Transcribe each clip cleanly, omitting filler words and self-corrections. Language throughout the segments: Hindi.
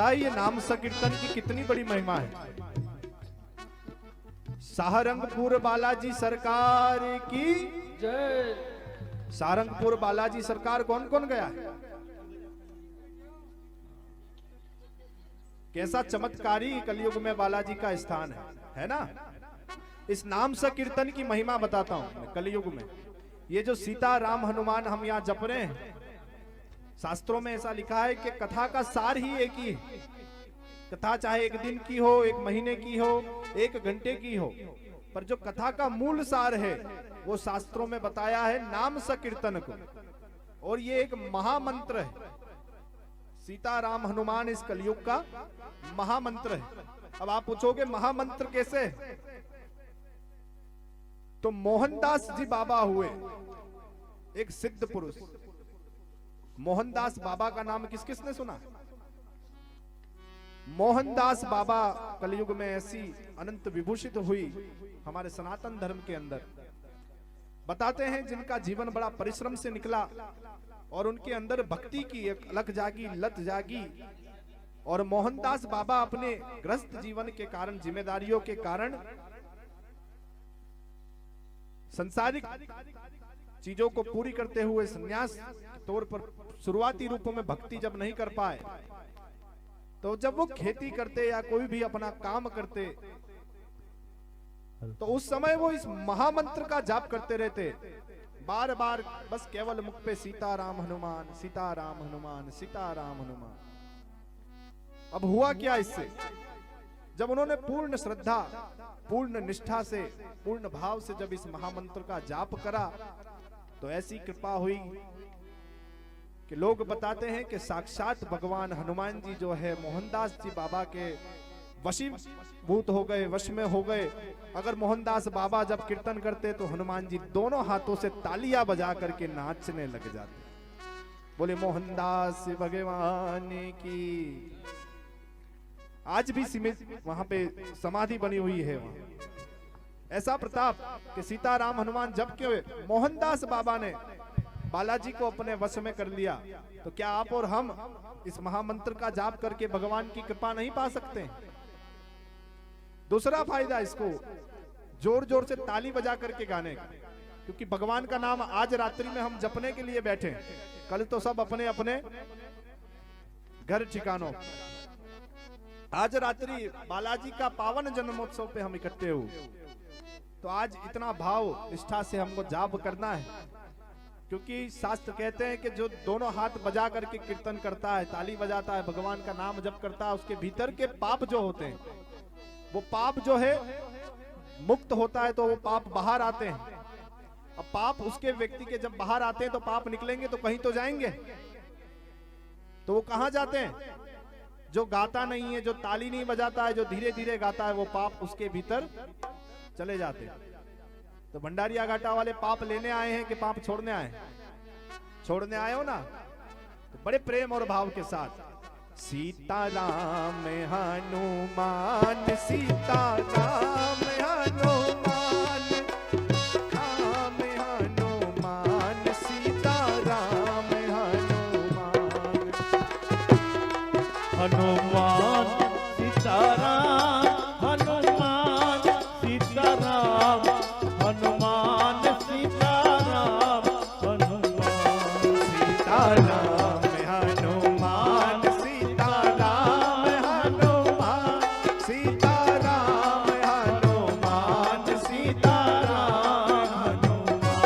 पता है ये नाम संकीर्तन की कितनी बड़ी महिमा है? सारंगपुर बालाजी सरकार की जय। सारंगपुर बालाजी सरकार कौन कौन गया है? कैसा चमत्कारी कलयुग में बालाजी का स्थान है ना? इस नाम संकीर्तन की महिमा बताता हूं मैं कलयुग में। ये जो सीता राम हनुमान हम यहाँ जप रहे हैं, शास्त्रों में ऐसा लिखा है कि कथा का सार ही एक ही है। कथा चाहे एक दिन की हो, एक महीने की हो, एक घंटे की हो, पर जो कथा का मूल सार है वो शास्त्रों में बताया है नाम संकीर्तन को। और ये एक महामंत्र है। सीता राम हनुमान इस कलयुग का महामंत्र है। अब आप पूछोगे महामंत्र कैसे? तो मोहनदास जी बाबा हुए एक सिद्ध पुरुष। मोहनदास बाबा का नाम किस किसने सुना? मोहनदास बाबा कलयुग में ऐसी अनंत विभूषित हुई हमारे सनातन धर्म के अंदर। बताते हैं जिनका जीवन बड़ा परिश्रम से निकला और उनके अंदर भक्ति की एक अलग जागी, लत जागी। और मोहनदास बाबा अपने ग्रस्त जीवन के कारण, जिम्मेदारियों के कारण, संसारिक चीजों को पूरी करते हुए संन्यास तौर पर शुरुआती रूपों में भक्ति जब नहीं कर पाए, तो जब वो खेती करते या कोई भी अपना काम करते, तो उस समय वो इस महामंत्र का जाप करते रहते बार बार, बस केवल मुख पे सीता राम हनुमान, सीता राम हनुमान, सीता राम हनुमान। अब हुआ क्या इससे? जब उन्होंने पूर्ण श्रद्धा, पूर्ण निष्ठा से, पूर्ण भाव से जब इस महामंत्र का जाप करा, तो ऐसी कृपा हुई कि लोग बताते हैं कि साक्षात भगवान हनुमान जी जो है मोहनदास जी बाबा के वशीभूत हो गए, वश में हो गए। अगर मोहनदास बाबा जब कीर्तन करते तो हनुमान जी दोनों हाथों से तालियां बजा करके नाचने लग जाते। बोले मोहनदास भगवान की। आज भी सीमित वहां पे समाधि बनी हुई है वहां। ऐसा प्रताप कि सीताराम हनुमान जब के मोहनदास बाबा ने बालाजी को अपने वश में कर लिया, तो क्या आप और हम इस महामंत्र का जाप करके भगवान की कृपा नहीं पा सकते? दूसरा फायदा इसको जोर जोर से ताली बजा करके गाने का, क्योंकि भगवान का नाम आज रात्रि में हम जपने के लिए बैठे, कल तो सब अपने अपने घर ठिकानों। आज रात्रि बालाजी का पावन जन्मोत्सव पे हम इकट्ठे हुए, तो आज इतना भाव निष्ठा से हमको जाप करना है, क्योंकि शास्त्र कहते हैं कि जो दोनों हाथ बजा करके कीर्तन करता है, ताली बजाता है, भगवान का नाम जप करता है, उसके भीतर के पाप जो होते हैं, वो पाप जो है मुक्त होता है, तो वो पाप बाहर आते हैं। अब पाप उसके व्यक्ति के जब बाहर आते हैं तो पाप निकलेंगे तो कहीं तो जाएंगे, तो वो कहां जाते हैं? जो गाता नहीं है, जो ताली नहीं बजाता है, जो धीरे धीरे गाता है, वो पाप उसके भीतर चले जाते हैं। तो भंडारिया घाटा वाले पाप लेने आए हैं कि पाप छोड़ने आए? छोड़ने आए हो ना, तो बड़े प्रेम और भाव के साथ सीताराम हनुमान, सीताराम हनुमान, राम हनुमान, सीताराम हनुमान, हनुमान सीताराम, हनुमान सीताराम, हनुमान सीताराम, हनुमान सीताराम हनुमान, सीताराम हनुमान, सीताराम हनुमान, सीताराम हनुमान।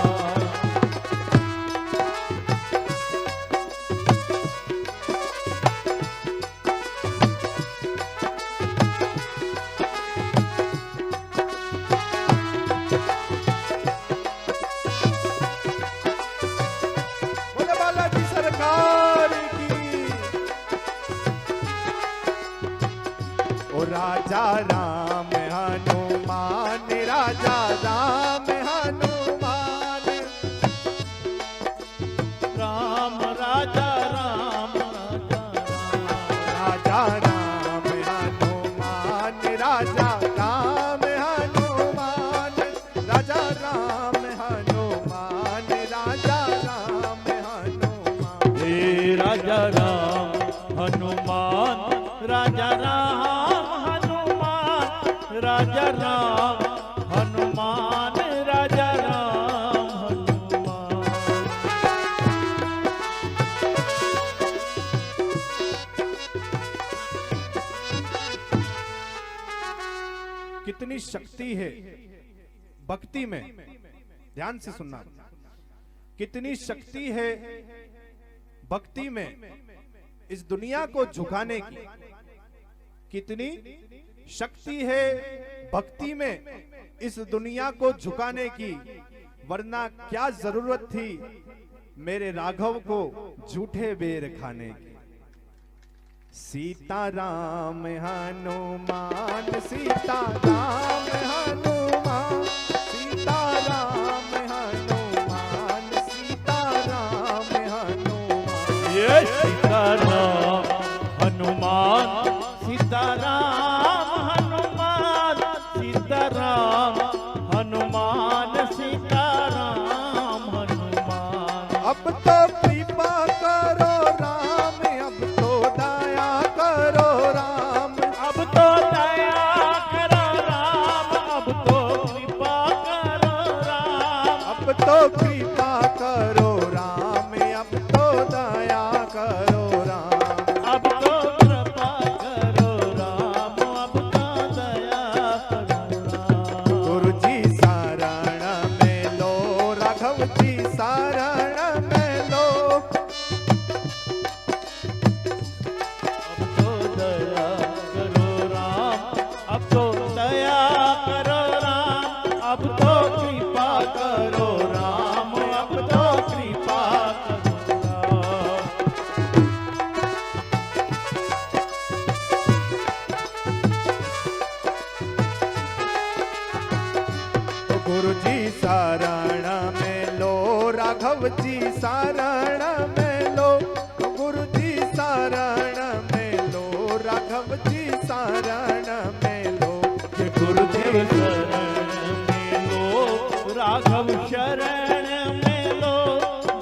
बोले बालाजी सरकार की। ओ राजा राम हनुमान, राजा राम हनुमान, राम राजा राम राजा राम हनुमान, राजा राम हनुमान, राजा राम हनुमान, राजा राम हनुमान। हे राजा राम हनुमान, राजा राम हनुमान राजा राम हनुमान राजा राम हनुमान। कितनी शक्ति है भक्ति में, ध्यान से सुनना। कितनी शक्ति है भक्ति में इस दुनिया को झुकाने की, कितनी शक्ति है भक्ति में इस दुनिया को झुकाने की, वरना क्या जरूरत थी मेरे राघव को झूठे बेर खाने की। सीताराम हनुमान सीताराम हनुमान सीताराम हनुमान सीताराम हनुमान। ये सीताराम हनुमान सीताराम हनुमान सीताराम हनुमान सीताराम हनुमान। अब तो कृपा करो राम, अब तो दया करो राम, अब तो दया करो राम, अब तो कृपा करो राम, अब तो कृपा करो राम, अब तो दया करो राम, अब तो कृपा करो राम, अब तो दया करो राम। गुरु जी शरण में लो, राघव जी शरण में लो, अब तो दया करो राम, अब तो दया करो राम, अब तो कृपा करो राम, अब तो कृपा करो राम। गुरु जी शरण में लो, राघव जी शरण में लो, गुरु जी शरण में लो, राघव जी शरण में लो, कि गुरुदेव शरण में लो, राघव शरण में लो,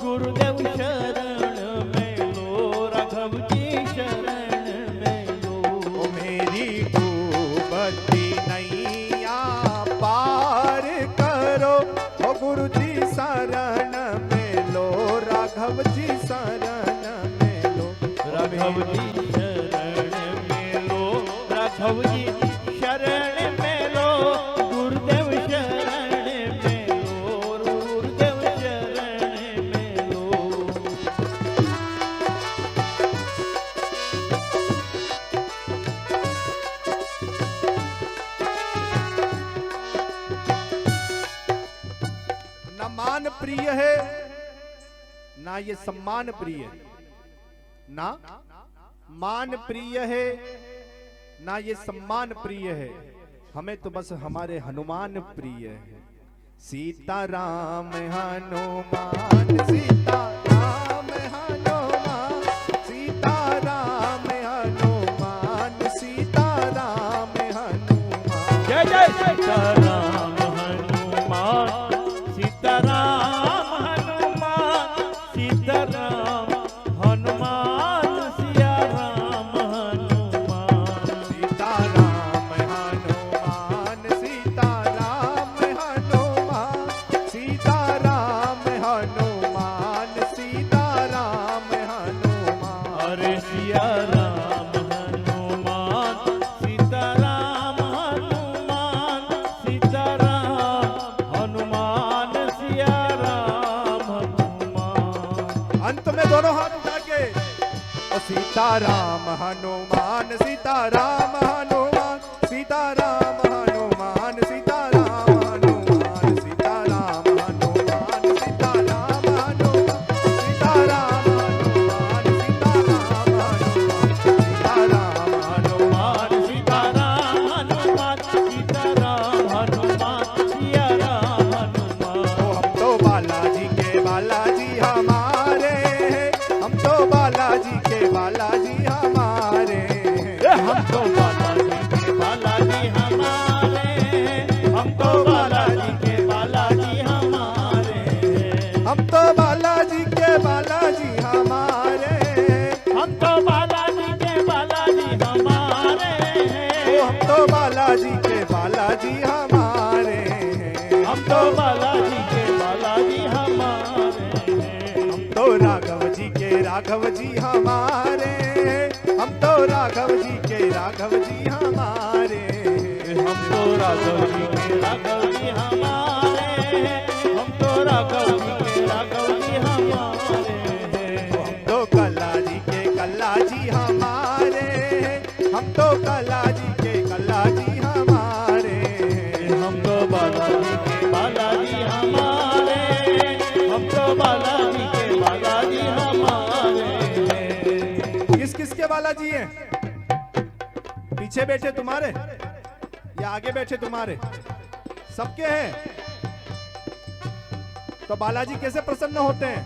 गुरुदेव शरण में लो, राघव जी शरण में लो। ओ मेरी डूबती नैया पार करो, ओ गुरु जी शरण में लो, राघव जी शरण में लो, राघव जी शरण में लो, राघव जी शरण में लो, गुरुदेव शरण में लो, गुरुदेव शरण में लो। न मान प्रिय है ना ये सम्मान प्रिय है, ना मान प्रिय है ना ये सम्मान प्रिय है, हमें तो बस हमारे हनुमान प्रिय है। सीताराम हनुमान सीताराम हनुमान सीताराम हनुमान सीताराम हनुमान। जय जय सीताराम हनुमान सीताराम हनुमान सीताराम हनुमान सिया राम हनुमान। सीताराम हनुमान सीताराम हनुमान सीताराम हनुमान सीताराम हनुमान। अरे सिया राम हनुमान सीताराम हनुमान सीताराम हनुमान सिया राम हनुमान। अंत में दोनों हाथ उठा के ओ सीताराम हनुमान सीताराम हनुमान सीताराम हनुमान सीताराम हनुमान सीताराम हनुमान सीताराम हनुमान सीताराम हनुमान सीताराम हनुमान सीताराम हनुमान सीताराम हनुमान सीताराम हनुमान सिया राम हनुमान। ओ हम तो बालाजी के बालाजी हमारे हैं, हम तो बालाजी के बालाजी हमारे हैं। हम तो बालाजी के बालाजी हमारे राघव जी के राघव जी हमारे, हम तो राघव जी के राघव जी हमारे हैं, हम तो राघव जी के राघव जी हमारे हैं। हम तो कल्ला जी के कल्ला जी हमारे, हम तो कल्ला जी के कल्ला जी हमारे, हम तो बालाजी के बालाजी हमारे, हम तो बालाजी के बालाजी हमारे हैं। किस किस के बालाजी हैं? पीछे बैठे तुम्हारे या आगे बैठे तुम्हारे? सबके हैं। तो बालाजी कैसे प्रसन्न होते हैं,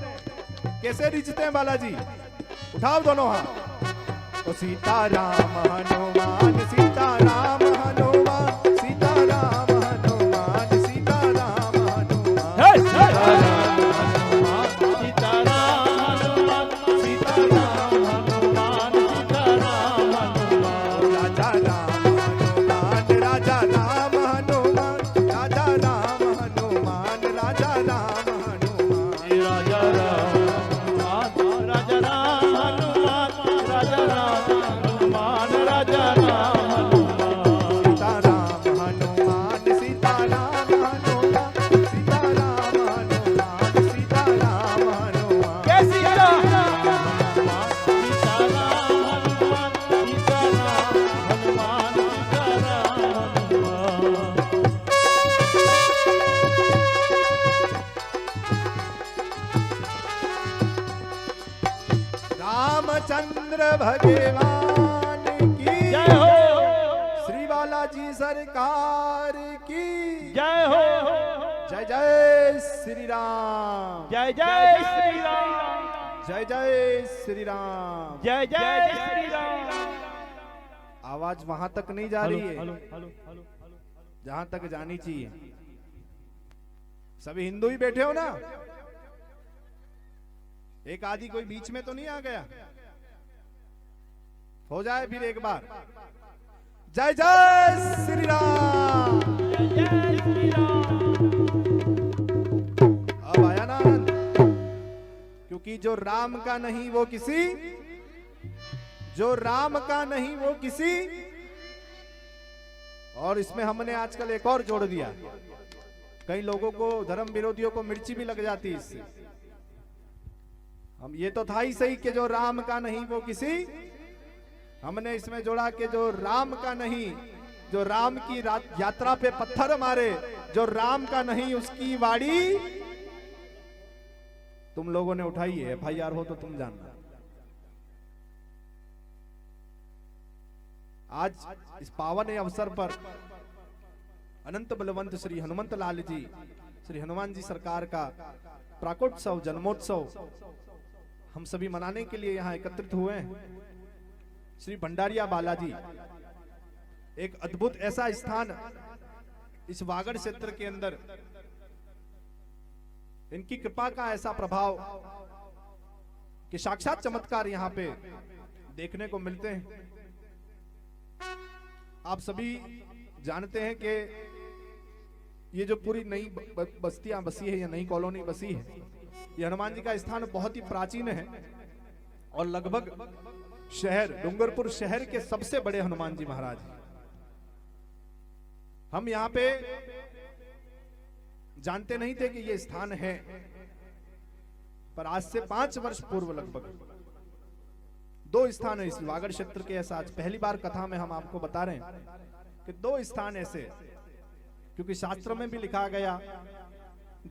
कैसे रिझते हैं बालाजी? उठाओ दोनों हाथ। तो सीताराम हनुमान सीताराम हनुमान सीताराम हनुमान सीताराम हनुमान सीताराम हनुमान सीताराम हनुमान सीताराम हनुमान सीताराम हनुमान। राजा राम हनुमान राजा राम हनुमान राजा राम हनुमान राजा राम हनुमान राजा राम हनुमान राजा राम हनुमान राजा राम हनुमान राजा राम हनुमान। सीताराम हनुमान सीताराम हनुमान सीताराम हनुमान सीताराम हनुमान जय सीताराम हनुमान सीताराम हनुमान सीताराम हनुमान सीताराम हनुमान। रामचंद्र भगवान की जय हो श्री बालाजी सरकार की जय हो जय जय श्री राम जय जय श्री राम जय जय श्री राम। जय जय श्री राम। आवाज वहां तक नहीं जा रही है हेलो हेलो हेलो हेलो। जहां तक जानी चाहिए। सभी हिंदू ही बैठे हो ना? एक आदि कोई बीच में तो नहीं आ गया? हो जाए फिर एक बार। जय जय श्री राम। जय जय श्री राम। अब आया ना आनंद? क्योंकि जो राम का नहीं वो किसी, जो राम का नहीं वो किसी। और इसमें हमने आजकल एक और जोड़ दिया। कई लोगों को, धर्म विरोधियों को मिर्ची भी लग जाती है इससे। हम ये तो था ही सही कि जो राम का नहीं वो किसी, हमने इसमें जोड़ा कि जो राम का नहीं, जो राम की यात्रा पे पत्थर मारे, जो राम का नहीं उसकी वाड़ी। तुम लोगों ने उठाई है, FIR हो तो तुम जानना। आज इस पावन अवसर पर अनंत बलवंत श्री हनुमंत लाल जी, श्री हनुमान जी सरकार का प्राकोत्सव, जन्मोत्सव हम सभी मनाने के लिए यहाँ एकत्रित हुए हैं। श्री भंडारिया बालाजी एक अद्भुत ऐसा स्थान इस वागड़ क्षेत्र के अंदर, इनकी कृपा का ऐसा प्रभाव कि साक्षात चमत्कार यहाँ पे देखने को मिलते हैं। आप सभी जानते हैं कि ये जो पूरी नई बस्तियां बसी है या नई कॉलोनी बसी है, ये हनुमान जी का स्थान बहुत ही प्राचीन है और लगभग शहर डूंगरपुर शहर के सबसे बड़े हनुमान जी महाराज हैं। हम यहाँ पे जानते नहीं थे कि ये स्थान है, पर आज से 5 वर्ष पूर्व लगभग 2 स्थान है इस वागड़ क्षेत्र के। ऐसा आज पहली बार कथा में हम आपको बता रहे हैं कि 2 स्थान ऐसे, क्योंकि शास्त्र में भी लिखा गया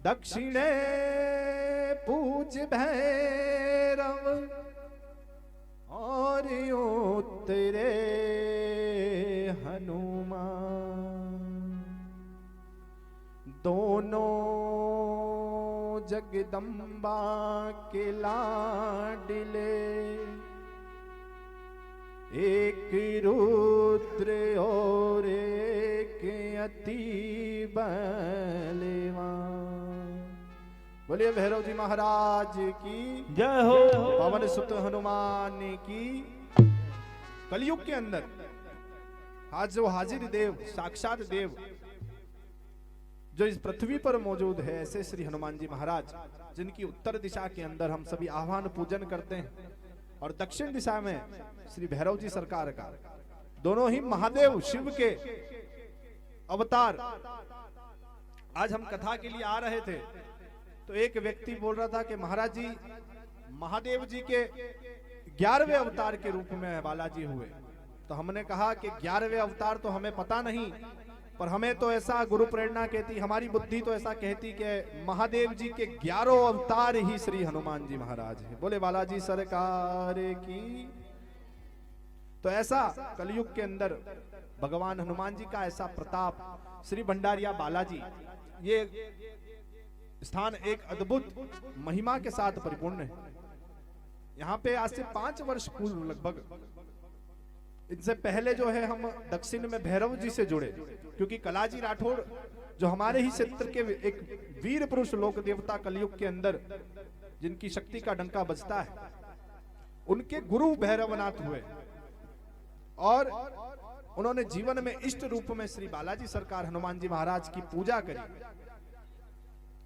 दक्षिणे पूज भैरव और उत्तरे हनुमान, दोनों जगदम्बा के लाडले, एक रुद्र और एक अति बलवान। बोलिए भैरव जी महाराज की जय हो। पवन सुत हनुमान की। कलयुग के अंदर आज जो हाजिर देव, साक्षात देव जो इस पृथ्वी पर मौजूद है, ऐसे श्री हनुमान जी महाराज, जिनकी उत्तर दिशा के अंदर हम सभी आह्वान पूजन करते हैं और दक्षिण दिशा में श्री भैरव जी सरकार का, दोनों ही महादेव शिव के अवतार। आज हम कथा के लिए आ रहे थे तो एक व्यक्ति बोल रहा था कि महाराज जी महादेव जी के 11वें अवतार के रूप में बालाजी हुए। तो हमने कहा कि 11वें अवतार तो हमें पता नहीं, पर हमें तो ऐसा गुरु प्रेरणा कहती, हमारी बुद्धि तो ऐसा कहती कि महादेव जी के 11 अवतार ही श्री हनुमान जी महाराज है। बोले बालाजी सरकार की। तो ऐसा कलयुग के अंदर भगवान हनुमान जी का ऐसा प्रताप, श्री भंडारिया बालाजी, ये स्थान एक अद्भुत महिमा के साथ परिपूर्ण है। यहाँ पे आज से 5 वर्ष पूर्व लगभग, इनसे पहले जो है हम दक्षिण में भैरव जी से जुड़े, क्योंकि कलाजी राठौड़ जो हमारे ही क्षेत्र के एक वीर पुरुष लोक देवता कलयुग के अंदर जिनकी शक्ति का डंका बजता है, उनके गुरु भैरवनाथ हुए और उन्होंने जीवन में इष्ट रूप में श्री बालाजी सरकार हनुमान जी महाराज की पूजा करी।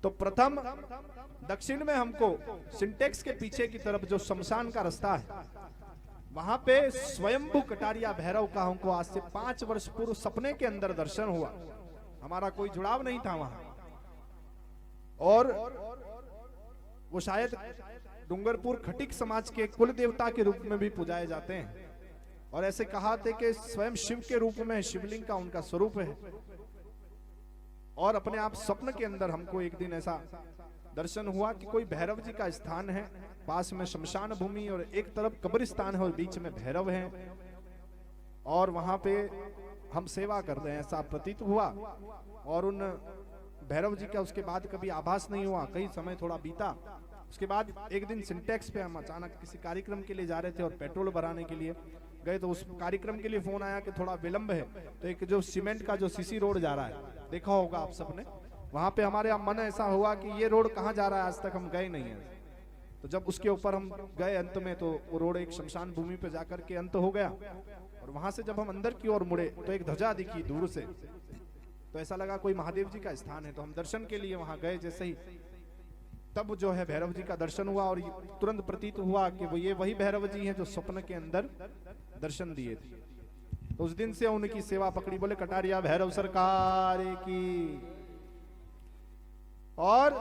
तो प्रथम दक्षिण में हमको सिंटेक्स के पीछे की तरफ जो शमशान का रास्ता है, वहां पे स्वयंभू कटारिया भैरव का हमको आज से 5 वर्ष पूर्व सपने के अंदर दर्शन हुआ। हमारा कोई जुड़ाव नहीं था वहां, और वो शायद डूंगरपुर खटिक समाज के कुल देवता के रूप में भी पूजाए जाते हैं, और ऐसे कहा थे कि स्वयं शिव के रूप में शिवलिंग का उनका स्वरूप है। और अपने आप स्वप्न के अंदर हमको एक दिन ऐसा दर्शन हुआ कि कोई भैरव जी का स्थान है, पास में शमशान भूमि और एक तरफ कब्रिस्तान है और बीच में भैरव है, और वहां पे हम सेवा कर रहे हैं ऐसा प्रतीत हुआ। और उन भैरव जी का उसके बाद कभी आभास नहीं हुआ, कई समय थोड़ा बीता। उसके बाद एक दिन सिंटेक्स पे हम अचानक किसी कार्यक्रम के लिए जा रहे थे और पेट्रोल भराने के लिए गए, तो उस कार्यक्रम के लिए फोन आया कि थोड़ा विलंब है। तो एक जो सीमेंट का जो सीसी रोड जा रहा है, देखा होगा आप सबने, वहां पे हमारे मन ऐसा हुआ कि ये रोड कहाँ जा रहा है, आज तक हम गए नहीं है। तो जब उसके ऊपर हम गए अंत में, तो वो रोड एक शमशान भूमि पे जाकर के अंत हो गया। और वहां से जब हम अंदर की ओर मुड़े तो एक ध्वजा दिखी दूर से, तो ऐसा लगा कोई महादेव जी का स्थान है। तो हम दर्शन के लिए वहां गए, जैसे ही तब जो है भैरव जी का दर्शन हुआ, और तुरंत प्रतीत हुआ कि वो ये वही भैरव जी हैं जो स्वप्न के अंदर दर्शन दिए थे। तो उस दिन से उनकी सेवा पकड़ी। बोले कटारिया भैरव सरकार की। और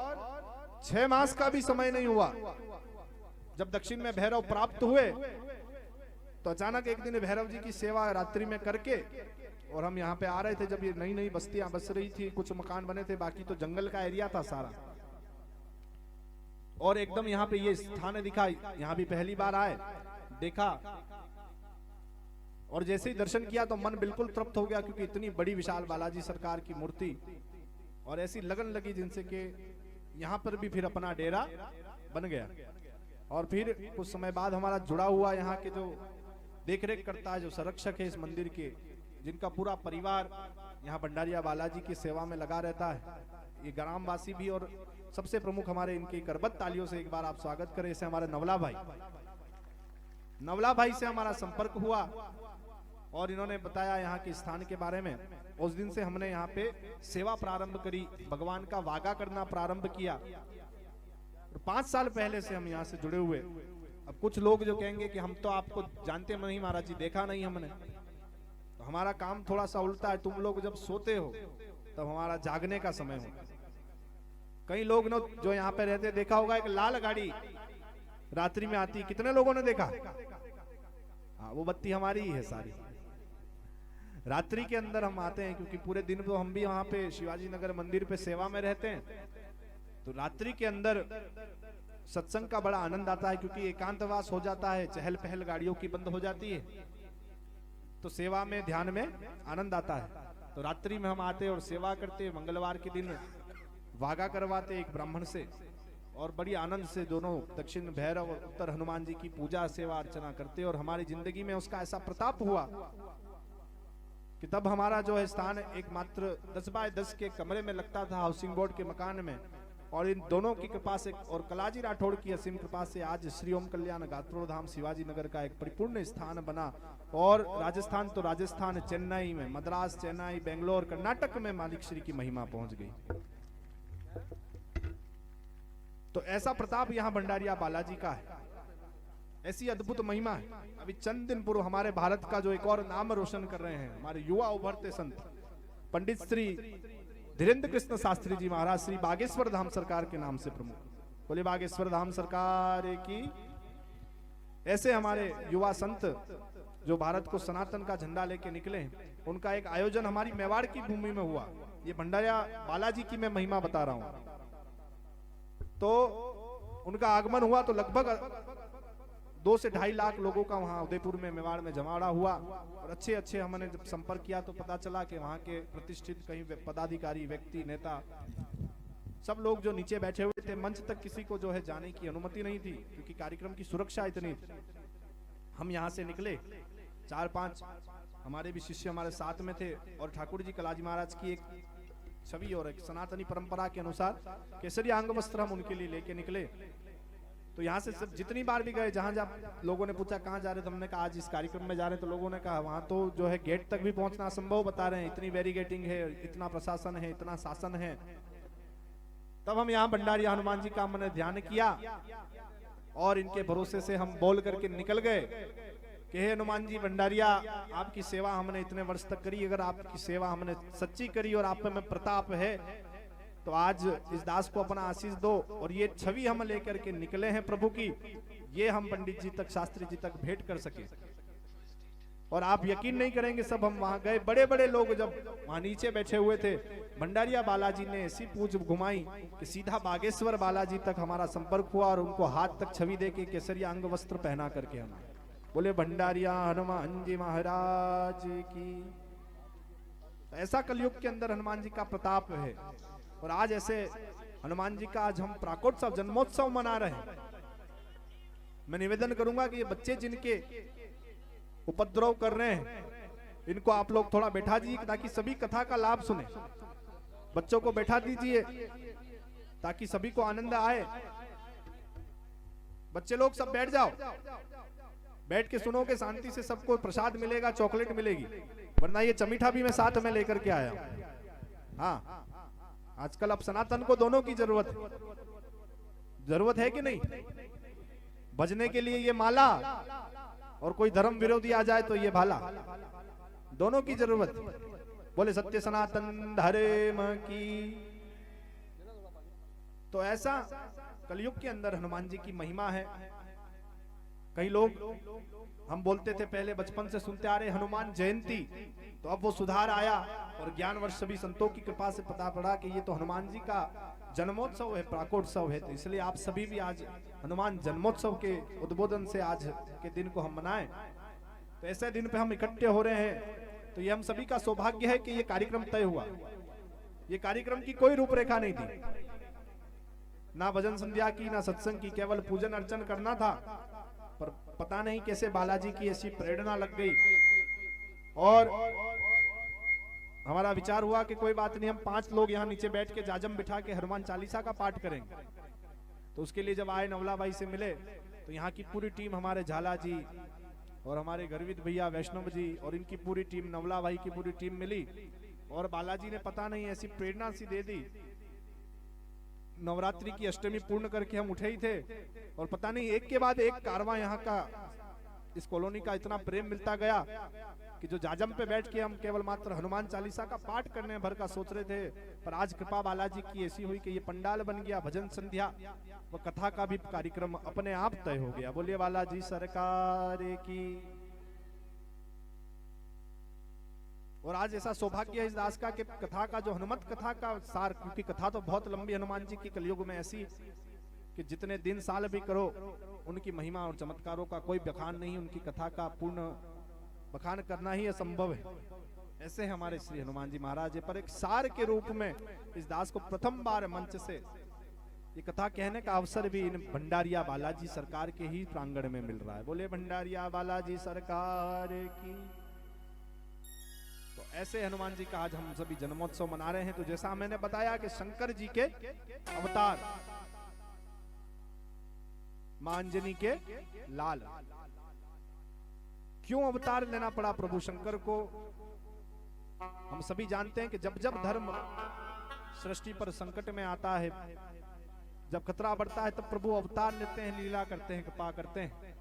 6 मास का भी समय नहीं हुआ, जब दक्षिण में भैरव प्राप्त हुए, तो अचानक एक दिन भैरव जी की सेवा रात्रि में करके, और हम यहाँ पे आ रहे थे जब ये नई नई बस्तियां बस रही थी, कुछ मकान बने थे, बाकी तो जंगल का एरिया था सारा। और एकदम यहाँ पे ये स्थान दिखा, यहाँ भी पहली बार आए, देखा, और जैसे ही दर्शन किया तो मन बिल्कुल तृप्त हो गया, क्योंकि इतनी बड़ी विशाल बालाजी सरकार की मूर्ति, और ऐसी लगन लगी जिनसे कि यहाँ पर भी फिर अपना डेरा बन गया। और फिर कुछ समय बाद हमारा जुड़ा हुआ यहाँ के जो देखरेख करता है, जो संरक्षक है इस मंदिर के, जिनका पूरा परिवार यहाँ भंडारिया बालाजी की सेवा में लगा रहता है, ये ग्रामवासी भी। और सबसे प्रमुख हमारे इनकी करबद्ध तालियों से एक बार आप स्वागत करें, इसे हमारे नवला भाई से हमारा संपर्क हुआ, और इन्होंने बताया यहाँ के स्थान के बारे में। उस दिन से हमने यहाँ पे सेवा प्रारंभ करी, भगवान का वागा करना प्रारंभ किया। और 5 साल पहले से हम यहाँ से जुड़े हुए। अब कुछ लोग जो कहेंगे कि हम तो आपको जानते नहीं महाराज जी, देखा नहीं हमने, तो हमारा काम थोड़ा सा उल्टा है। तुम लोग जब सोते हो तब हमारा जागने का समय होता है। कई लोग न जो यहाँ पे रहते, देखा होगा एक लाल गाड़ी रात्रि में आती, कितने लोगों ने देखा? हाँ, वो बत्ती हमारी ही है सारी। रात्रि के अंदर हम आते हैं, क्योंकि पूरे दिन तो हम भी वहां पे शिवाजी नगर मंदिर पे सेवा में रहते हैं। तो रात्रि के अंदर सत्संग का बड़ा आनंद आता है, क्योंकि एकांतवास हो जाता है, चहल पहल गाड़ियों की बंद हो जाती है, तो सेवा में ध्यान में आनंद आता है। तो रात्रि में हम आते और सेवा करते। मंगलवार के दिन वागा करवाते एक ब्राह्मण से, और बड़ी आनंद से दोनों दक्षिण भैरव और उत्तर हनुमान जी की पूजा सेवा अर्चना करते। और हमारी जिंदगी में उसका ऐसा प्रताप हुआ कि तब हमारा जो है स्थान एक मात्र 10 बाय 10 के कमरे में लगता था, हाउसिंग बोर्ड के मकान में। और इन दोनों की कृपा से और कलाजी राठौड़ की असीम कृपा से आज श्री ओम कल्याण गात्रोड़ धाम शिवाजी नगर का एक परिपूर्ण स्थान बना। और राजस्थान तो राजस्थान, चेन्नई में, मद्रास, चेन्नई, बेंगलोर, कर्नाटक में मालिक श्री की महिमा पहुंच गई। तो ऐसा प्रताप यहाँ भंडारिया बालाजी का है। ऐसी अद्भुत महिमा है। अभी चंद दिन पूर्व हमारे भारत का जो एक और नाम रोशन कर रहे हैं हमारे युवा उभरते संत पंडित श्री धीरेन्द्र कृष्ण शास्त्री जी महाराज, श्री बागेश्वर धाम सरकार के नाम से प्रमुख। बोले बागेश्वर धाम सरकार की। ऐसे हमारे युवा संत जो भारत को सनातन का झंडा लेके निकले हैं, उनका एक आयोजन हमारी मेवाड़ की भूमि में हुआ। ये भंडारिया बालाजी की मैं महिमा बता रहा हूं। तो उनका आगमन हुआ तो लगभग 2 से 2.5 लाख लोगों का वहां उदयपुर में मेवाड़ में जमावड़ा हुआ। और अच्छे हमने जब संपर्क किया तो पता चला कि वहां के प्रतिष्ठित कई पदाधिकारी, व्यक्ति, नेता, सब लोग जो नीचे बैठे हुए थे, मंच तक किसी को जो है जाने की अनुमति नहीं थी, क्योंकि कार्यक्रम की सुरक्षा इतनी थी। हम यहाँ से निकले, 4-5 हमारे भी शिष्य हमारे साथ में थे, और ठाकुर जी कलाजी महाराज की एक छवि और एक सनातनी परंपरा के अनुसार केसरिया अंग वस्त्र हम उनके लिए लेके निकले। तो यहाँ से सब जितनी बार भी गए, जहां जहां लोगों ने पूछा कहाँ जा रहे, तो हमने कहा आज इस कार्यक्रम में जा रहे हैं। तो लोगों ने कहा वहां तो जो है गेट तक भी पहुंचना असंभव बता रहे हैं, इतनी बैरिगेटिंग है, इतना प्रशासन है, इतना शासन है। तब हम यहाँ भंडारिया हनुमान जी का हमने ध्यान किया और इनके भरोसे से हम बोल करके निकल गए कि हे हनुमान जी भंडारिया, आपकी सेवा हमने इतने वर्ष तक करी, अगर आपकी सेवा हमने सच्ची करी और आप में प्रताप है तो आज इस दास को अपना आशीष दो। और ये छवि हम लेकर के निकले हैं प्रभु की, ये हम पंडित जी तक, शास्त्री जी तक भेंट कर सके। और आप यकीन नहीं करेंगे, सब हम वहां गए, बड़े बड़े लोग जब वहां नीचे बैठे हुए थे, भंडारिया बालाजी ने ऐसी पूछ घुमाई कि सीधा बागेश्वर बालाजी तक हमारा संपर्क हुआ और उनको हाथ तक छवि दे के केसरिया अंग वस्त्र पहना करके हम बोले भंडारिया हनुमान जी महाराज की। ऐसा कलयुग के अंदर हनुमान जी का प्रताप है। और आज ऐसे हनुमान जी का आज हम प्राकोत्सव जन्मोत्सव मना रहे हैं। मैं निवेदन करूंगा कि ये बच्चे जिनके उपद्रव कर रहे हैं, इनको आप लोग थोड़ा बैठा दीजिए ताकि सभी कथा का लाभ सुने। बच्चों को बैठा दीजिए ताकि सभी को आनंद आए। बच्चे लोग सब बैठ जाओ, बैठ के सुनोगे, शांति से सबको प्रसाद मिलेगा, चॉकलेट मिलेगी। वरना ये चमीठा भी मैं साथ में लेकर के आया। हाँ, आजकल अब सनातन को दोनों की जरूरत है कि नहीं? भजने के लिए ये माला और कोई धर्म विरोधी आ जाए तो ये भाला, दोनों की जरूरत। बोले सत्य सनातन धर्म की। तो ऐसा कलयुग के अंदर हनुमान जी की महिमा है। कई लोग हम बोलते थे पहले बचपन से सुनते आ रहे हनुमान जयंती, तो अब वो सुधार आया और ज्ञान वर्ष सभी संतों की कृपा से पता पड़ा कि ये तो हनुमान जी का जन्मोत्सव है, प्राकोत्सव है। तो इसलिए आप सभी भी आज हनुमान जन्मोत्सव के उद्बोधन से आज के दिन को हम मनाएं। तो ऐसे दिन पे हम इकट्ठे हो रहे हैं, तो ये हम सभी का सौभाग्य है कि ये कार्यक्रम तय हुआ। ये कार्यक्रम की कोई रूपरेखा नहीं थी, ना भजन संध्या की, ना सत्संग की, केवल पूजन अर्चन करना था। पर पता नहीं कैसे बालाजी की ऐसी प्रेरणा लग गई और हमारा विचार हुआ कि कोई बात नहीं, हम 5 लोग यहाँ नीचे बैठ के जाजम बिठा के हनुमान चालीसा का पाठ करेंगे। तो उसके लिए जब आए नवला भाई से मिले तो यहाँ की पूरी टीम, हमारे झाला जी और हमारे गर्वित भैया वैष्णव जी और इनकी पूरी टीम, नवला भाई की पूरी टीम मिली और बालाजी ने पता नहीं ऐसी प्रेरणा सी दे दी। नवरात्रि की अष्टमी पूर्ण करके हम उठे ही थे और पता नहीं एक के बाद एक कारवां यहाँ का, इस कॉलोनी का इतना प्रेम मिलता गया कि जो जाजम पे बैठ के हम केवल मात्र हनुमान चालीसा का पाठ करने भर का सोच रहे थे, पर आज कृपा बालाजी की ऐसी हुई कि ये पंडाल बन गया, भजन संध्या व कथा का भी कार्यक्रम अपने आप तय हो गया। बोलिए बालाजी सरकार की। और आज ऐसा सौभाग्य है इस दास का कि कथा का जो हनुमत कथा का सार, क्योंकि कथा तो बहुत लंबी हनुमान जी की कलयुग में ऐसी कि जितने दिन साल भी करो उनकी महिमा और चमत्कारों का कोई बखान नहीं, उनकी कथा का पूर्ण बखान करना ही असंभव है। ऐसे हमारे श्री हनुमान जी महाराज है। पर एक सार के रूप में इस दास को प्रथम बार मंच से ये कथा कहने का अवसर भी इन भंडारिया बालाजी सरकार के ही प्रांगण में मिल रहा है। बोले भंडारिया बालाजी सरकार की। तो ऐसे हनुमान जी का आज हम सभी जन्मोत्सव मना रहे हैं। तो जैसा मैंने बताया कि शंकर जी के अवतार, मां अंजनी के लाल, क्यों अवतार लेना पड़ा प्रभु शंकर को? हम सभी जानते हैं कि जब जब धर्म सृष्टि पर संकट में आता है, जब खतरा बढ़ता है, तब प्रभु अवतार लेते हैं, लीला करते हैं, कृपा करते हैं।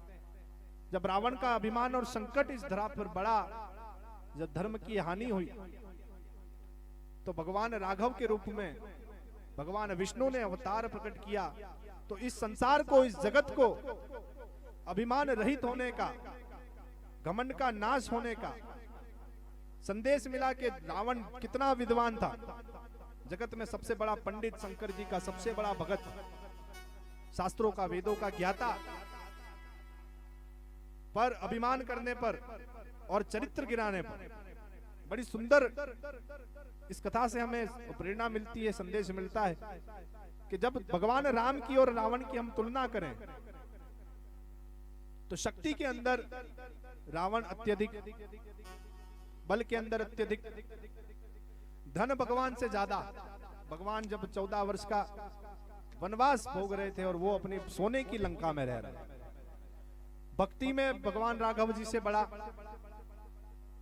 जब रावण का अभिमान और संकट इस धरा पर बढ़ा, जब धर्म की हानि हुई, तो भगवान राघव के रूप में भगवान विष्णु ने अवतार प्रकट किया। तो इस संसार को, इस जगत को अभिमान रहित होने का, घमंड का नाश होने का संदेश मिला कि रावण कितना विद्वान था। जगत में सबसे बड़ा पंडित, शंकर जी का सबसे बड़ा भगत, शास्त्रों का, वेदों का ज्ञाता, पर अभिमान करने पर और चरित्र गिराने पर। बड़ी सुंदर इस कथा से हमें प्रेरणा मिलती है, संदेश मिलता है कि जब भगवान राम की और रावण की हम तुलना करें तो शक्ति के अंदर रावण अत्यधिक, बल के अंदर अत्यधिक, धन भगवान से ज्यादा। भगवान जब 14 वर्ष का वनवास भोग रहे थे और वो अपनी सोने की लंका में रह रहे, भक्ति में भगवान राघव जी से बड़ा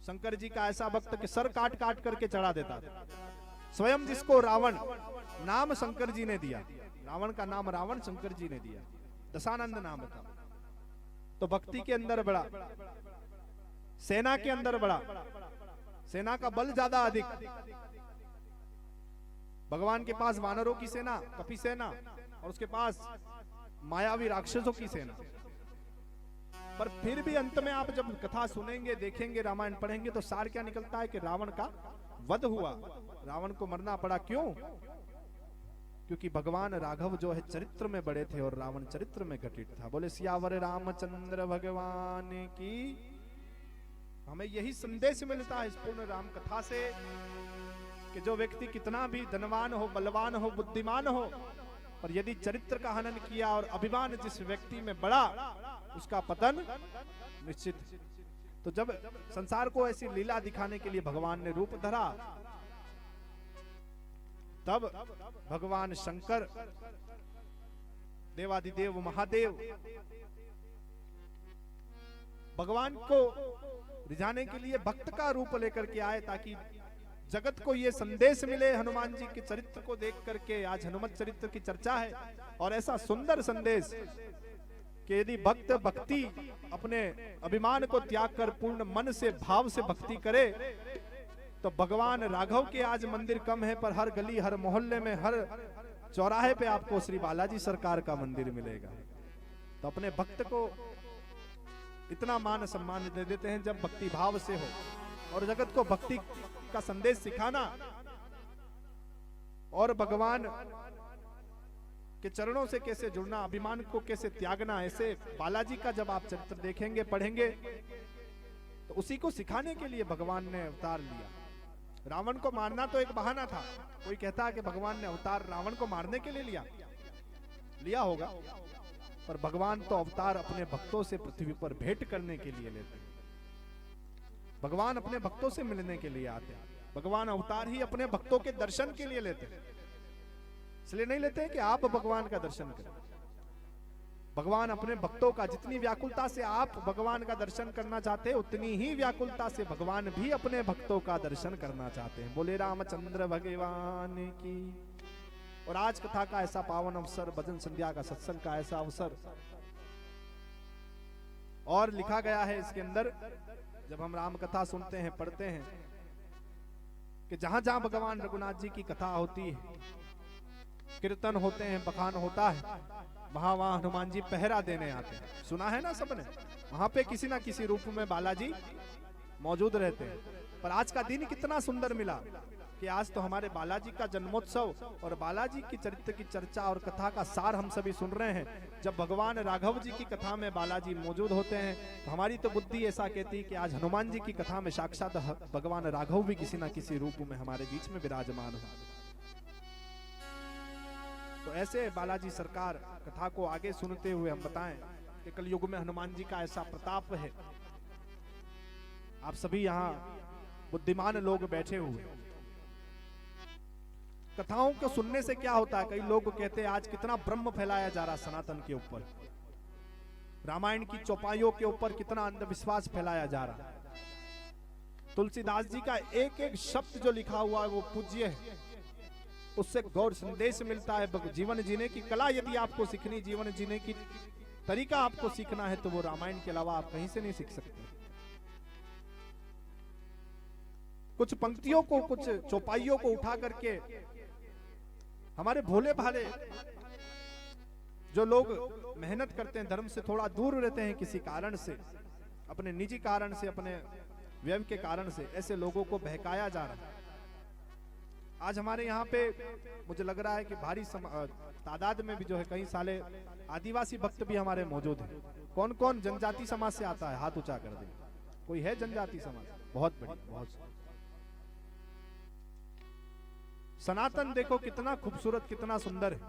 शंकर जी का ऐसा भक्त कि सर काट काट करके चढ़ा देता था। स्वयं जिसको रावण नाम शंकर जी ने दिया, रावण का नाम रावण शंकर जी ने दिया, दशानंद नाम था। तो भक्ति के अंदर बड़ा, सेना के अंदर बड़ा, सेना का बल ज्यादा अधिक। भगवान के पास वानरों की सेना, कपि सेना, और उसके पास मायावी राक्षसों की सेना। पर फिर भी अंत में आप जब कथा सुनेंगे, देखेंगे, रामायण पढ़ेंगे तो सार क्या निकलता है कि रावण का वध हुआ, रावण को मरना पड़ा। क्यों? क्योंकि भगवान राघव जो है चरित्र में बड़े थे और रावण चरित्र में घटित था। बोले सियावर रामचंद्र भगवान की। हमें यही संदेश मिलता है इस पूर्ण राम कथा से कि जो व्यक्ति कितना भी धनवान हो, बलवान हो, बुद्धिमान हो, पर यदि चरित्र का हनन किया और अभिमान जिस व्यक्ति में बड़ा, उसका पतन निश्चित। तो जब संसार को ऐसी लीला दिखाने के लिए भगवान ने रूप धरा, तब भगवान शंकर, देवादिदेव महादेव, भगवान को रिझाने के लिए भक्त का रूप लेकर के आए, ताकि जगत को ये संदेश मिले हनुमान जी के चरित्र को देख करके। आज हनुमत चरित्र की चर्चा है और ऐसा सुंदर संदेश कि यदि भक्त भक्ति अपने अभिमान को त्याग कर पूर्ण मन से, भाव से भक्ति करे, तो भगवान राघव के आज मंदिर कम है, पर हर गली, हर मोहल्ले में, हर चौराहे पे आपको श्री बालाजी सरकार का मंदिर मिलेगा। तो अपने भक्त को इतना मान सम्मान दे देते हैं जब भक्ति भाव से हो, और जगत को भक्ति का संदेश सिखाना और भगवान के चरणों से कैसे जुड़ना, अभिमान को कैसे त्यागना, ऐसे बालाजी का जब आप चरित्र देखेंगे, पढ़ेंगे, तो उसी को सिखाने के लिए भगवान ने अवतार लिया। रावण को मारना तो एक बहाना था। कोई कहता है कि भगवान ने अवतार रावण को मारने के लिए लिया होगा, पर भगवान तो अवतार अपने भक्तों से पृथ्वी पर भेंट करने के लिए लेते हैं। भगवान अपने भक्तों से मिलने के लिए आते हैं। भगवान अवतार ही अपने भक्तों के दर्शन के लिए लेते हैं। इसलिए नहीं लेते हैं कि आप भगवान का दर्शन करें। भगवान अपने भक्तों का, जितनी व्याकुलता से आप भगवान का दर्शन करना चाहते हैं, उतनी ही व्याकुलता से भगवान भी अपने भक्तों का दर्शन करना चाहते हैं। बोले रामचंद्र भगवान की। और आज कथा का ऐसा पावन अवसर, भजन संध्या का, सत्संग का ऐसा अवसर, और लिखा गया है इसके अंदर, जब हम राम कथा सुनते हैं, पढ़ते हैं, कि जहां जहां भगवान रघुनाथ जी की कथा होती है, कीर्तन होते हैं, बखान होता है, वहां वहां हनुमान जी पहरा देने आते हैं। सुना है ना सबने? वहां पे किसी ना किसी रूप में बालाजी मौजूद रहते हैं। पर आज का दिन कितना सुंदर मिला कि आज तो हमारे बालाजी का जन्मोत्सव और बालाजी की चरित्र की चर्चा और कथा का सार हम सभी सुन रहे हैं। जब भगवान राघव जी की कथा में बालाजी मौजूद होते हैं, तो हमारी तो बुद्धि ऐसा कहती है कि आज हनुमान जी की कथा में साक्षात भगवान राघव भी किसी ना किसी रूप में हमारे बीच में विराजमान हो। तो ऐसे बालाजी सरकार कथा को आगे सुनते हुए हम बताएं कि कलयुग में हनुमान जी का ऐसा प्रताप है। आप सभी यहाँ बुद्धिमान लोग बैठे हुए, कथाओं को सुनने से क्या होता है? कई लोग कहते हैं आज कितना ब्रह्म फैलाया जा रहा सनातन के ऊपर, रामायण की चौपाइयों के ऊपर कितना अंधविश्वास फैलाया जा रहा। तुलसीदास जी का एक एक शब्द जो लिखा हुआ है वो पूज्य है, उससे गौर संदेश मिलता है। जीवन जीने की कला यदि आपको सीखनी, जीवन जीने की तरीका आपको सीखना है तो वो रामायण के अलावा आप कहीं से नहीं सीख सकते। कुछ पंक्तियों को, कुछ चौपाइयों को उठा करके हमारे भोले भाले जो लोग मेहनत करते हैं, धर्म से थोड़ा दूर रहते हैं किसी कारण से, अपने निजी कारण से, अपने व्यय के कारण से, ऐसे लोगों को बहकाया जा रहा है। आज हमारे यहाँ पे मुझे लग रहा है कि भारी तादाद में भी जो है कई साले आदिवासी भक्त भी हमारे मौजूद हैं। कौन कौन जनजाति समाज से आता है? हाथ ऊंचा कर दे। कोई है जनजाति समाज? बहुत बड़ी, बहुत। सनातन देखो कितना खूबसूरत, कितना सुंदर है,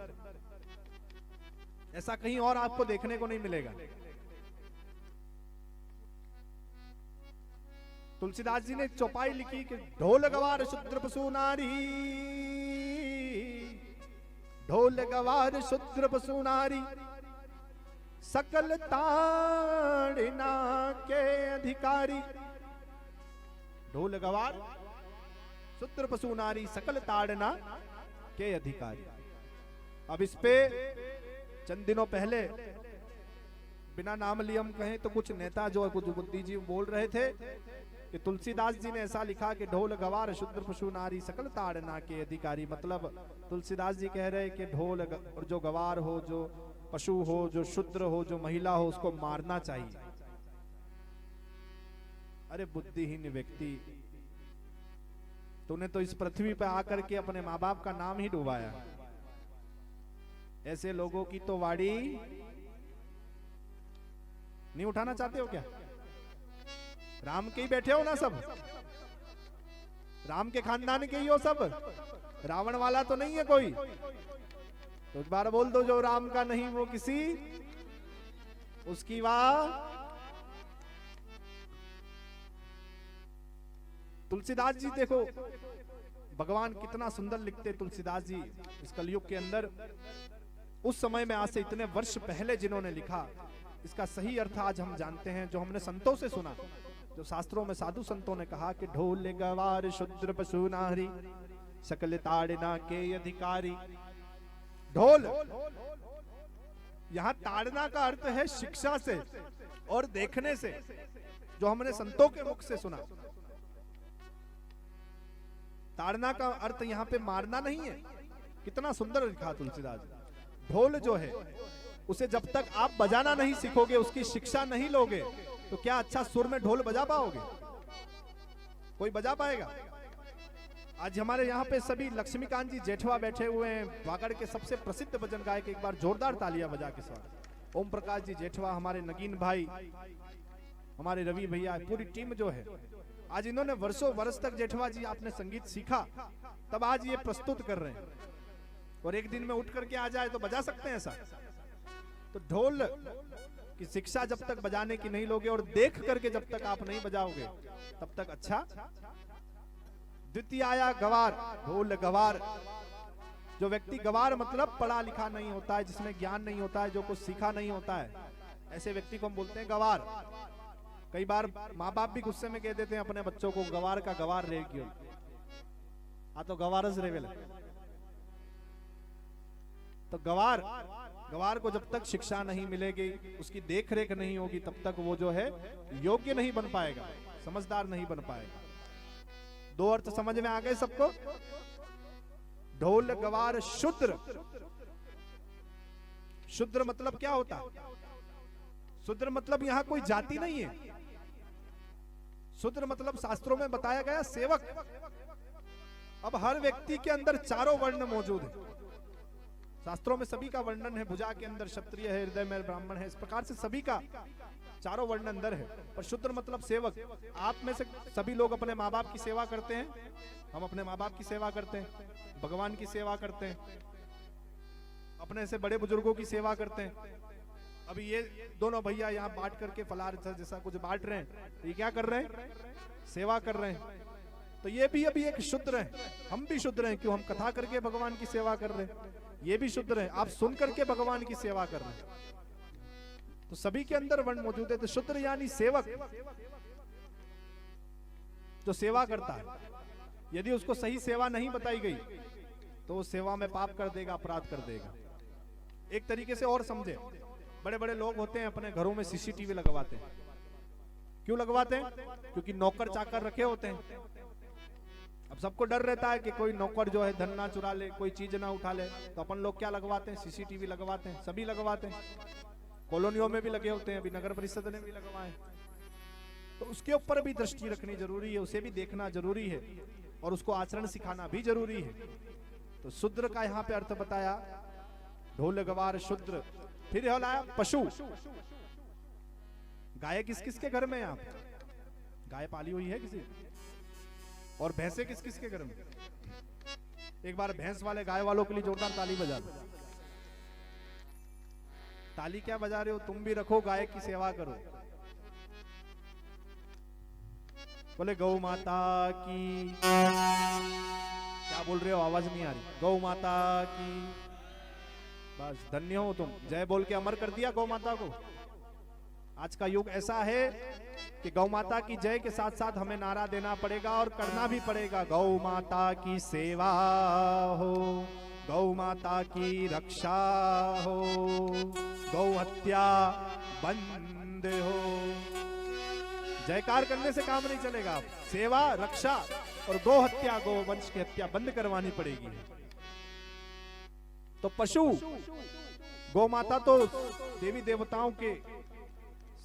ऐसा कहीं और आपको देखने को नहीं मिलेगा। तुलसीदास जी ने एक चौपाई लिखी कि ढोल गवार शूद्र पशु नारी, ढोल गवार शूद्र पशु नारी, सकल ताड़ना के अधिकारी। ढोल गवार शूद्र पशु नारी, सकल ताड़ना के अधिकारी। अब इस पे चंद दिनों पहले बिना नाम लिए हम कहें तो कुछ नेता जो कुछ बुद्धिजीवी बोल रहे थे कि तुलसीदास जी ने ऐसा लिखा कि ढोल गवार शूद्र पशु नारी सकल ताड़ना के अधिकारी। मतलब तुलसीदास जी कह रहे कि ढोल और जो गवार हो, जो पशु हो, जो शूद्र हो, जो महिला हो, उसको मारना चाहिए। अरे बुद्धिहीन व्यक्ति, तूने तो इस पृथ्वी पर आकर के अपने माँ बाप का नाम ही डुबाया। ऐसे लोगों की तो वाड़ी नहीं उठाना चाहते हो क्या? राम के ही बैठे हो ना सब? राम के खानदान के ही हो सब? रावण वाला तो नहीं है कोई? तो एक बार बोल दो, जो राम का नहीं वो किसी उसकी वाह। तुलसीदास जी देखो, भगवान कितना सुंदर लिखते तुलसीदास जी इस कलयुग के अंदर। उस समय में आज से इतने वर्ष पहले जिन्होंने लिखा, इसका सही अर्थ आज हम जानते हैं, जो हमने संतों से सुना, जो शास्त्रों में साधु संतों ने कहा कि ढोल गवार शूद्र पशु नारी, सकल ताड़ना के अधिकारी। ढोल, यहां ताड़ना का अर्थ है शिक्षा से और देखने से, जो हमने संतों के मुख से सुना। ताड़ना का अर्थ यहाँ पे मारना नहीं है। कितना सुंदर लिखा तुलसीदास। ढोल जो है उसे जब तक आप बजाना नहीं सीखोगे, उसकी शिक्षा नहीं लोगे, तो क्या अच्छा सुर में ढोल बजा पाओगे? कोई बजा पाएगा? आज हमारे यहाँ पे सभी लक्ष्मीकांत जी जेठवा बैठे हुए हैं, वागड़ के सबसे प्रसिद्ध भजन गायक। एक बार जोरदार तालियां बजा के स्वागत। ओम प्रकाश जी जेठवा, हमारे नगीन भाई, हमारे रवि भैया, पूरी टीम जो है, आज इन्होंने वर्षों वर्ष तक जेठवा जी आपने संगीत सीखा, तब आज ये प्रस्तुत कर रहे हैं। और एक दिन में उठ करके आ जाए तो बजा सकते हैं ऐसा? तो ढोल की शिक्षा जब तक बजाने की नहीं लोगे और देख करके जब तक आप नहीं बजाओगे, तब तक अच्छा। द्वितीय आया गवार, ढोल गवार। जो व्यक्ति, गवार मतलब पढ़ा लिखा नहीं होता है, जिसमें ज्ञान नहीं होता है, जो कुछ सीखा नहीं होता है, ऐसे व्यक्ति को हम बोलते हैं गवार। कई बार माँ बाप भी गुस्से में कह देते हैं अपने बच्चों को, गवार का गवार रह क्यों, आ तो गवारस रेवेल। तो गवार को जब तक शिक्षा नहीं मिलेगी, उसकी देख रेख नहीं होगी, तब तक वो जो है योग्य नहीं बन पाएगा, समझदार नहीं बन पाएगा। दो अर्थ समझ में आ गए सबको? ढोल गवार शूद्र। शूद्र मतलब क्या होता है? शूद्र मतलब यहां कोई जाति नहीं है। शूद्र मतलब शास्त्रों में बताया गया सेवक। अब हर व्यक्ति के अंदर चारों वर्ण मौजूद है। शास्त्रों में सभी का वर्णन है, भुजा के अंदर क्षत्रिय है, हृदय में ब्राह्मण है, इस प्रकार से सभी का चारों वर्ण अंदर है। और शूद्र मतलब सेवक। आप में से सभी लोग अपने माँ बाप की सेवा करते हैं, हम अपने माँ बाप की सेवा करते हैं, भगवान की सेवा करते हैं, अपने से बड़े बुजुर्गों की सेवा करते हैं। अभी ये दोनों भैया यहाँ बांट करके फलार जैसा कुछ बांट रहे हैं, ये क्या कर रहे हैं? सेवा कर रहे हैं। तो ये भी अभी एक शूद्र है, हम भी शूद्र हैं। क्यों? हम कथा करके भगवान की सेवा कर रहे हैं। ये भी शूद्र है, आप सुन करके भगवान की सेवा कर रहे हैं। तो सभी के अंदर वर्ण मौजूद है। तो शूद्र यानी सेवक, जो सेवा करता है। यदि उसको सही सेवा नहीं बताई गई तो वो सेवा में पाप कर देगा, अपराध कर देगा। एक तरीके से और समझे, बड़े बड़े लोग होते हैं अपने घरों में सीसीटीवी लगवाते हैं। क्यों लगवाते हैं? क्योंकि नौकर चाकर रखे होते हैं। अब सबको डर रहता है कि कोई नौकर जो है धन ना चुरा ले, कोई चीज ना उठा ले, तो अपन लोग क्या लगवाते हैं? सीसीटीवी लगवाते हैं। सभी लगवाते हैं, कॉलोनियों में भी लगे होते हैं, अभी नगर परिषद ने भी लगवाए। तो उसके ऊपर भी दृष्टि रखनी जरूरी है, उसे भी देखना जरूरी है और उसको आचरण सिखाना भी जरूरी है। तो शूद्र का यहाँ पे अर्थ बताया, ढोल गवार शूद्र। फिर लाया पशु। गाय किस किस के घर में? आप गाय पाली हुई है किसी? और भैंसे किस किस के घर में? एक बार भैंस वाले गाय वालों के लिए जोरदार ताली बजा दो। ताली क्या बजा रहे हो? तुम भी रखो, गाय की सेवा करो। बोले गौ माता की। क्या बोल रहे हो? आवाज नहीं आ रही। गौ माता की। बस धन्य हो तुम, जय बोल के अमर कर दिया गौ माता को। आज का युग ऐसा है कि गौ माता की जय के साथ साथ हमें नारा देना पड़ेगा और करना भी पड़ेगा। गौ माता की सेवा हो, गौ माता की रक्षा हो, गौ हत्या बंद हो। जयकार करने से काम नहीं चलेगा, सेवा रक्षा और गौ हत्या, गौ वंश की हत्या बंद करवानी पड़ेगी। तो पशु, गौ माता तो देवी देवताओं के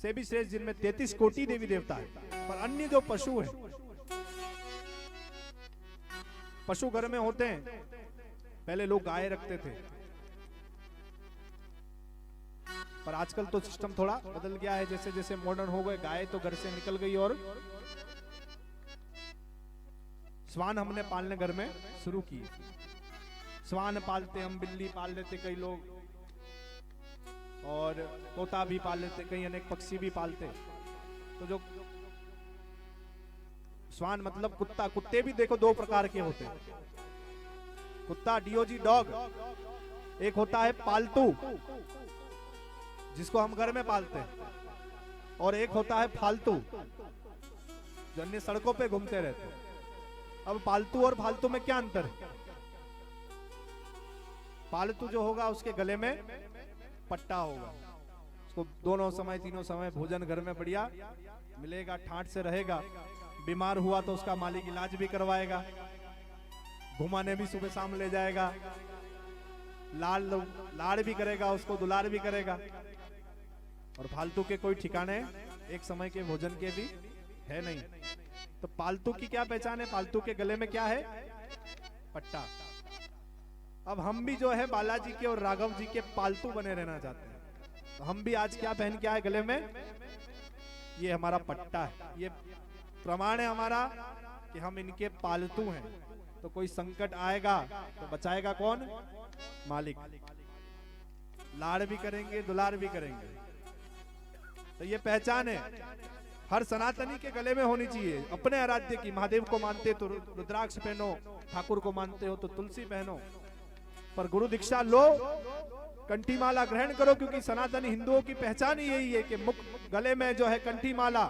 से भी श्रेष्ठ, जिनमें 33 कोटि देवी देवता है। पर अन्य जो पशु है, पशु घर में होते हैं। पहले लोग गाय रखते थे, पर आजकल तो सिस्टम थोड़ा बदल गया है। जैसे जैसे मॉडर्न हो गए, गाय तो घर से निकल गई और श्वान हमने पालने घर में शुरू किए। श्वान पालते हम, बिल्ली पाल लेते कई लोग, और तोता भी पाल लेते कई, अनेक पक्षी भी पालते। तो जो श्वान मतलब कुत्ता, कुत्ते भी देखो दो प्रकार के होते हैं। कुत्ता डीओजी डॉग, एक होता है पालतू जिसको हम घर में पालते हैं, और एक होता है फालतू जो अन्य सड़कों पे घूमते रहते हैं। अब पालतू और फालतू में क्या अंतर है? पालतू जो होगा उसके गले में पट्टा होगा, उसको दोनों समय तीनों समय भोजन घर में बढ़िया मिलेगा, ठाट से रहेगा। बीमार हुआ तो उसका मालिक इलाज भी करवाएगा, घुमाने भी सुबह शाम ले जाएगा, लाड़ भी करेगा, उसको दुलार भी करेगा। और फालतू के कोई ठिकाने एक समय के भोजन के भी है नहीं। तो पालतू की क्या पहचान है? पालतू के गले में क्या है? पट्टा। अब हम भी जो है बालाजी के और राघव जी के पालतू बने रहना चाहते हैं। तो हम भी आज क्या पहन के आए गले में? ये हमारा पट्टा है, ये प्रमाण है हमारा कि हम इनके पालतू हैं। तो कोई संकट आएगा तो बचाएगा कौन? मालिक। लाड़ भी करेंगे, दुलार भी करेंगे। तो ये पहचान है हर सनातनी के गले में होनी चाहिए। अपने आराध्य की, महादेव को मानते तो रुद्राक्ष पहनो, ठाकुर को मानते हो तो तुलसी पहनो, पर गुरु दीक्षा लो, कंठी माला ग्रहण करो, क्योंकि सनातनी हिंदुओं की पहचान ही यही है कि मुख गले में जो है कंठी माला,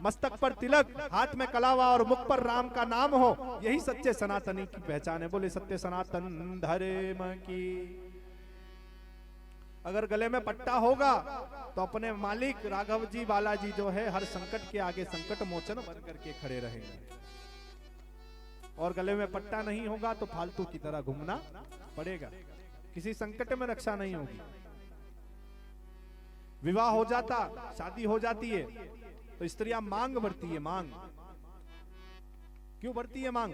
मस्तक पर तिलक, हाथ में कलावा और मुख पर राम का नाम हो, यही सच्चे सनातनी की पहचान है। बोले सत्य सनातन धर्म की। अगर गले में पट्टा होगा तो अपने मालिक राघव जी बालाजी जो है हर संकट के आगे संकट मोचन बन करके खड़े रहेंगे। और गले में पट्टा नहीं होगा तो फालतू की तरह घूमना पड़ेगा, किसी संकट में रक्षा नहीं होगी। विवाह हो जाता, शादी हो जाती है तो स्त्रियां मांग भरती है। मांग क्यों भरती है? मांग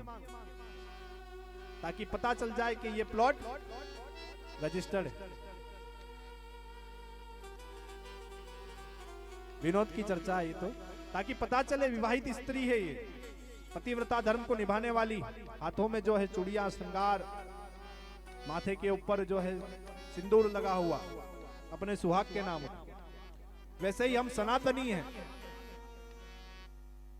ताकि पता चल जाए कि ये प्लॉट रजिस्टर्ड है। विनोद की चर्चा है ये तो, ताकि पता चले विवाहित स्त्री है ये, पतिव्रता धर्म को निभाने वाली, हाथों में जो है चूड़ियां, श्रृंगार, माथे के ऊपर जो है सिंदूर लगा हुआ अपने सुहाग के नाम। वैसे ही हम सनातनी हैं,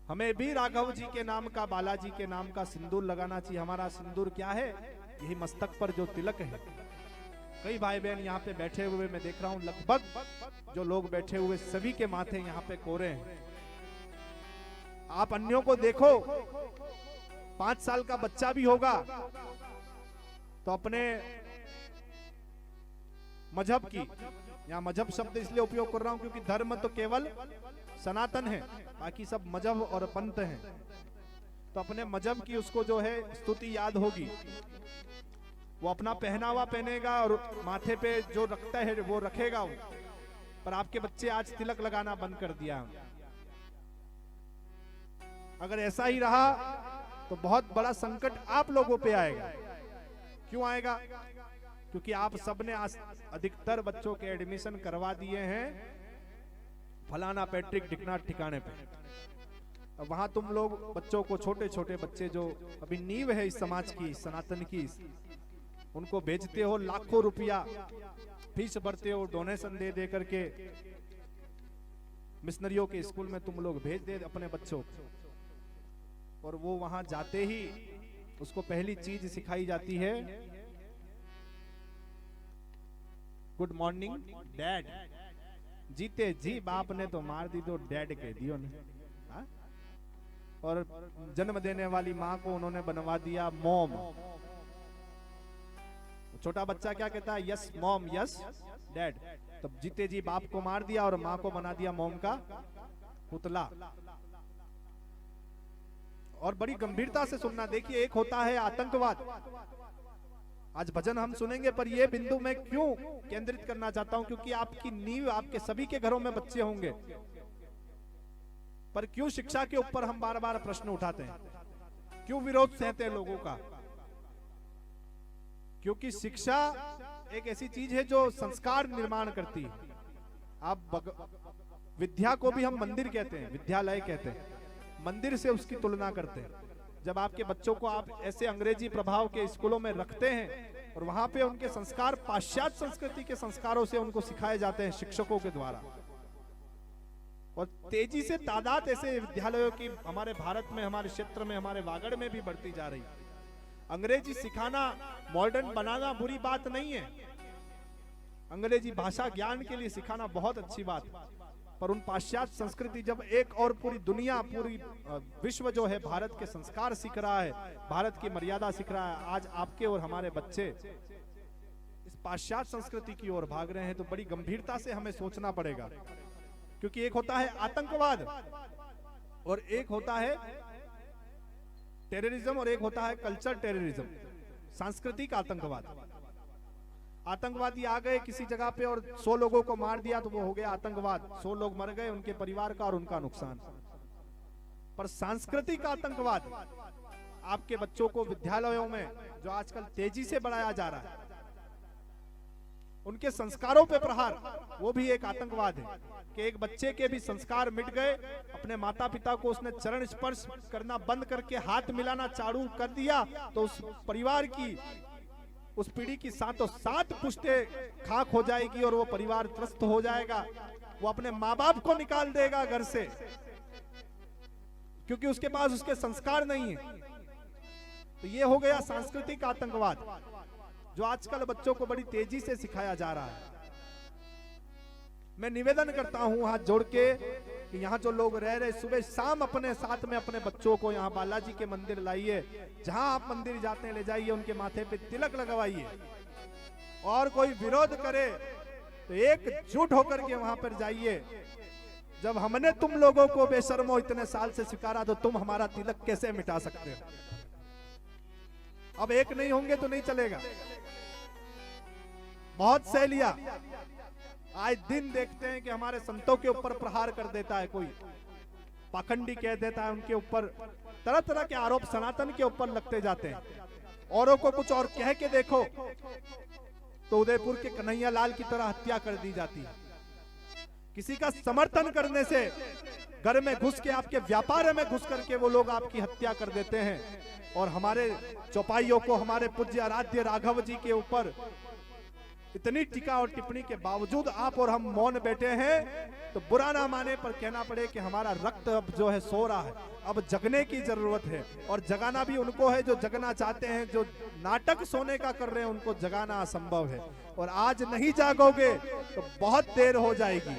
हमें भी राघव जी के नाम का, बालाजी के नाम का सिंदूर लगाना चाहिए। हमारा सिंदूर क्या है? यही मस्तक पर जो तिलक है। कई भाई बहन यहाँ पे बैठे हुए मैं देख रहा हूँ, लगभग जो लोग बैठे हुए सभी के माथे यहाँ पे कोरे हैं। आप अन्यों को देखो, 5 साल का बच्चा भी होगा तो अपने मजहब की यहाँ मजहब शब्द इसलिए उपयोग कर रहा हूं क्योंकि धर्म तो केवल सनातन है, बाकी सब मजहब और पंथ हैं। तो अपने मजहब की उसको जो है स्तुति याद होगी, वो अपना पहनावा पहनेगा और माथे पे जो रखता है वो रखेगा वो। पर आपके बच्चे आज तिलक लगाना बंद कर दिया। अगर ऐसा ही रहा तो बहुत बड़ा संकट आप लोगों पे आएगा। क्यों आएगा? क्योंकि आप सबने अधिकतर बच्चों के एडमिशन करवा दिए हैं फलाना पैट्रिक ढिकना ठिकाने पे। अब वहां तुम लोग बच्चों को, छोटे छोटे बच्चे जो अभी नींव है इस समाज की, सनातन की, उनको भेजते हो लाखों रुपया फीस भरते हो, डोनेशन दे दे करके मिशनरियों के स्कूल में तुम लोग भेज दे अपने बच्चों को। और वो वहां जाते ही उसको पहली चीज सिखाई जाती है, गुड मॉर्निंग डैड। जीते जी बाप ने तो मार दी, तो डैड कह दियो ने। हा? और जन्म देने वाली माँ को उन्होंने बनवा दिया मॉम। छोटा बच्चा क्या कहता है? Yes mom, yes dad. तब जीते जी बाप को मार दिया और माँ को बना दिया मॉम का पुतला। और बड़ी गंभीरता से सुनना, देखिए एक होता है आतंकवाद। आज भजन हम सुनेंगे, पर यह बिंदु मैं क्यों केंद्रित करना चाहता हूं, क्योंकि आपकी नींव, आपके सभी के घरों में बच्चे होंगे। पर क्यों शिक्षा के ऊपर हम बार बार प्रश्न उठाते हैं? क्यों विरोध सहते हैं लोगों का? क्योंकि शिक्षा एक ऐसी चीज है जो संस्कार निर्माण करती है। आप विद्या को भी हम मंदिर कहते हैं, विद्यालय कहते हैं, मंदिर से उसकी तुलना करते हैं। जब आपके बच्चों को आप ऐसे अंग्रेजी प्रभाव के स्कूलों में रखते हैं और वहां पे उनके संस्कार पाश्चात्य संस्कृति के संस्कारों से उनको सिखाए जाते हैं शिक्षकों के द्वारा। और तेजी से तादाद ऐसे विद्यालयों की हमारे भारत में, हमारे क्षेत्र में, हमारे वागड़ में भी बढ़ती जा रही है। अंग्रेजी सिखाना, मॉडर्न बनाना बुरी बात नहीं है। अंग्रेजी भाषा ज्ञान के लिए सिखाना बहुत अच्छी बात है। पर उन पाश्चात्य संस्कृति, जब एक और पूरी दुनिया, पूरी विश्व जो है भारत के संस्कार सीख रहा है, भारत की मर्यादा सीख रहा है, आज आपके और हमारे बच्चे इस पाश्चात्य संस्कृति की ओर भाग रहे हैं, तो बड़ी गंभीरता से हमें सोचना पड़ेगा। क्योंकि एक होता है आतंकवाद और एक होता है टेररिज्म और एक होता है कल्चर टेररिज्म, सांस्कृतिक आतंकवाद। आतंकवादी आ गए किसी जगह पे और 100 लोगों को मार दिया तो वो हो गया आतंकवाद। 100 लोग मर गए, उनके परिवार का और उनका नुकसान। पर सांस्कृतिक आतंकवाद, आपके बच्चों को विद्यालयों में जो आजकल तेजी से बढ़ाया जा रहा है, उनके संस्कारों पे प्रहार, वो भी एक आतंकवाद है। कि एक बच्चे के भी संस्कार मिट गए, अपने माता पिता को उसने चरण स्पर्श करना बंद करके हाथ मिलाना चालू कर दिया, तो उस परिवार की, उस पीढ़ी की सातों सात पुश्तें खाक हो जाएगी और वो परिवार त्रस्त हो जाएगा। वो अपने माँ बाप को निकाल देगा घर से, क्योंकि उसके पास उसके संस्कार नहीं है। तो ये हो गया सांस्कृतिक आतंकवाद, जो आजकल बच्चों को बड़ी तेजी से सिखाया जा रहा है। मैं निवेदन करता हूं हाथ जोड़ के कि यहाँ जो लोग रह रहे, सुबह शाम अपने साथ में अपने बच्चों को यहाँ बालाजी के मंदिर लाइए। जहां आप मंदिर जाते हैं ले जाइए, उनके माथे पे तिलक लगवाइए। और कोई विरोध करे तो एकजुट होकर के वहां पर जाइए। जब हमने तुम लोगों को बेशर्मो इतने साल से स्वीकारा, तो तुम हमारा तिलक कैसे मिटा सकते हो? अब एक नहीं होंगे तो नहीं चलेगा। बहुत सहेलियां आज दिन देखते हैं कि हमारे संतों के ऊपर प्रहार कर देता है, कोई पाखंडी कह देता है, उनके ऊपर तरह तरह के आरोप सनातन के ऊपर लगते जाते हैं। औरों को कुछ और कह के देखो तो उदयपुर के कन्हैया लाल की तरह हत्या कर दी जाती है। किसी का समर्थन करने से घर में घुस के, आपके व्यापार में घुस करके वो लोग आपकी हत्या कर देते हैं। और हमारे चौपाइयों को, हमारे पूज्य आराध्य राघव जी के ऊपर इतनी टीका और टिप्पणी के बावजूद आप और हम मौन बैठे हैं, तो बुरा ना माने पर कहना पड़े कि हमारा रक्त अब जो है सो रहा है। अब जगने की जरूरत है, और जगाना भी उनको है जो जगना चाहते हैं। जो नाटक सोने का कर रहे हैं, उनको जगाना असंभव है। और आज नहीं जागोगे तो बहुत देर हो जाएगी।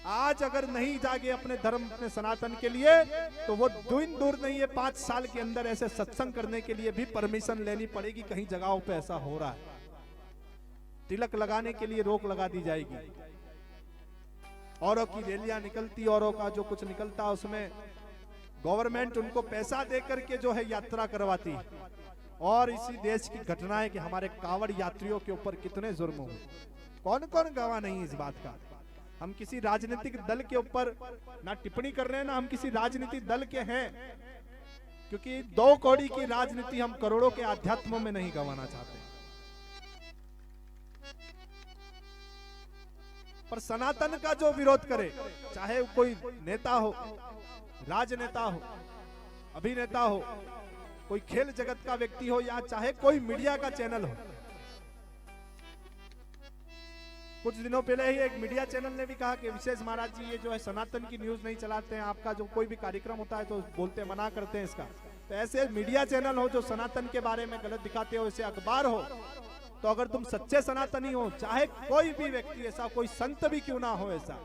आज अगर नहीं जागे अपने धर्म, अपने सनातन के लिए, तो वो दिन दूर नहीं है, 5 साल के अंदर ऐसे सत्संग करने के लिए भी परमिशन लेनी पड़ेगी। कहीं जगहों पे ऐसा हो रहा है। तिलक लगाने के लिए रोक लगा दी जाएगी। औरों की रैलियां निकलती, औरों का जो कुछ निकलता उसमें गवर्नमेंट उनको पैसा दे करके जो है यात्रा करवाती। और इसी देश की घटना है कि हमारे कांवड़ यात्रियों के ऊपर कितने जुर्म हुए, कौन कौन गवाह नहीं इस बात का। हम किसी राजनीतिक दल के ऊपर ना टिप्पणी कर रहे हैं, ना हम किसी राजनीतिक दल के हैं, क्योंकि 2 कौड़ी की राजनीति हम करोड़ों के आध्यात्म में नहीं गंवाना चाहते। पर सनातन का जो विरोध करे, चाहे कोई नेता हो, राजनेता हो, अभिनेता हो, कोई खेल जगत का व्यक्ति हो, या चाहे कोई मीडिया का चैनल हो। कुछ दिनों पहले ही एक मीडिया चैनल ने भी कहा कि विशेष महाराज जी ये जो है सनातन की न्यूज नहीं चलाते हैं, आपका जो कोई भी कार्यक्रम होता है तो बोलते मना करते हैं इसका। तो ऐसे मीडिया चैनल हो जो सनातन के बारे में गलत दिखाते हो, ऐसे अखबार हो, तो अगर तुम सच्चे सनातनी हो, चाहे कोई भी व्यक्ति ऐसा, कोई संत भी क्यों ना हो, ऐसा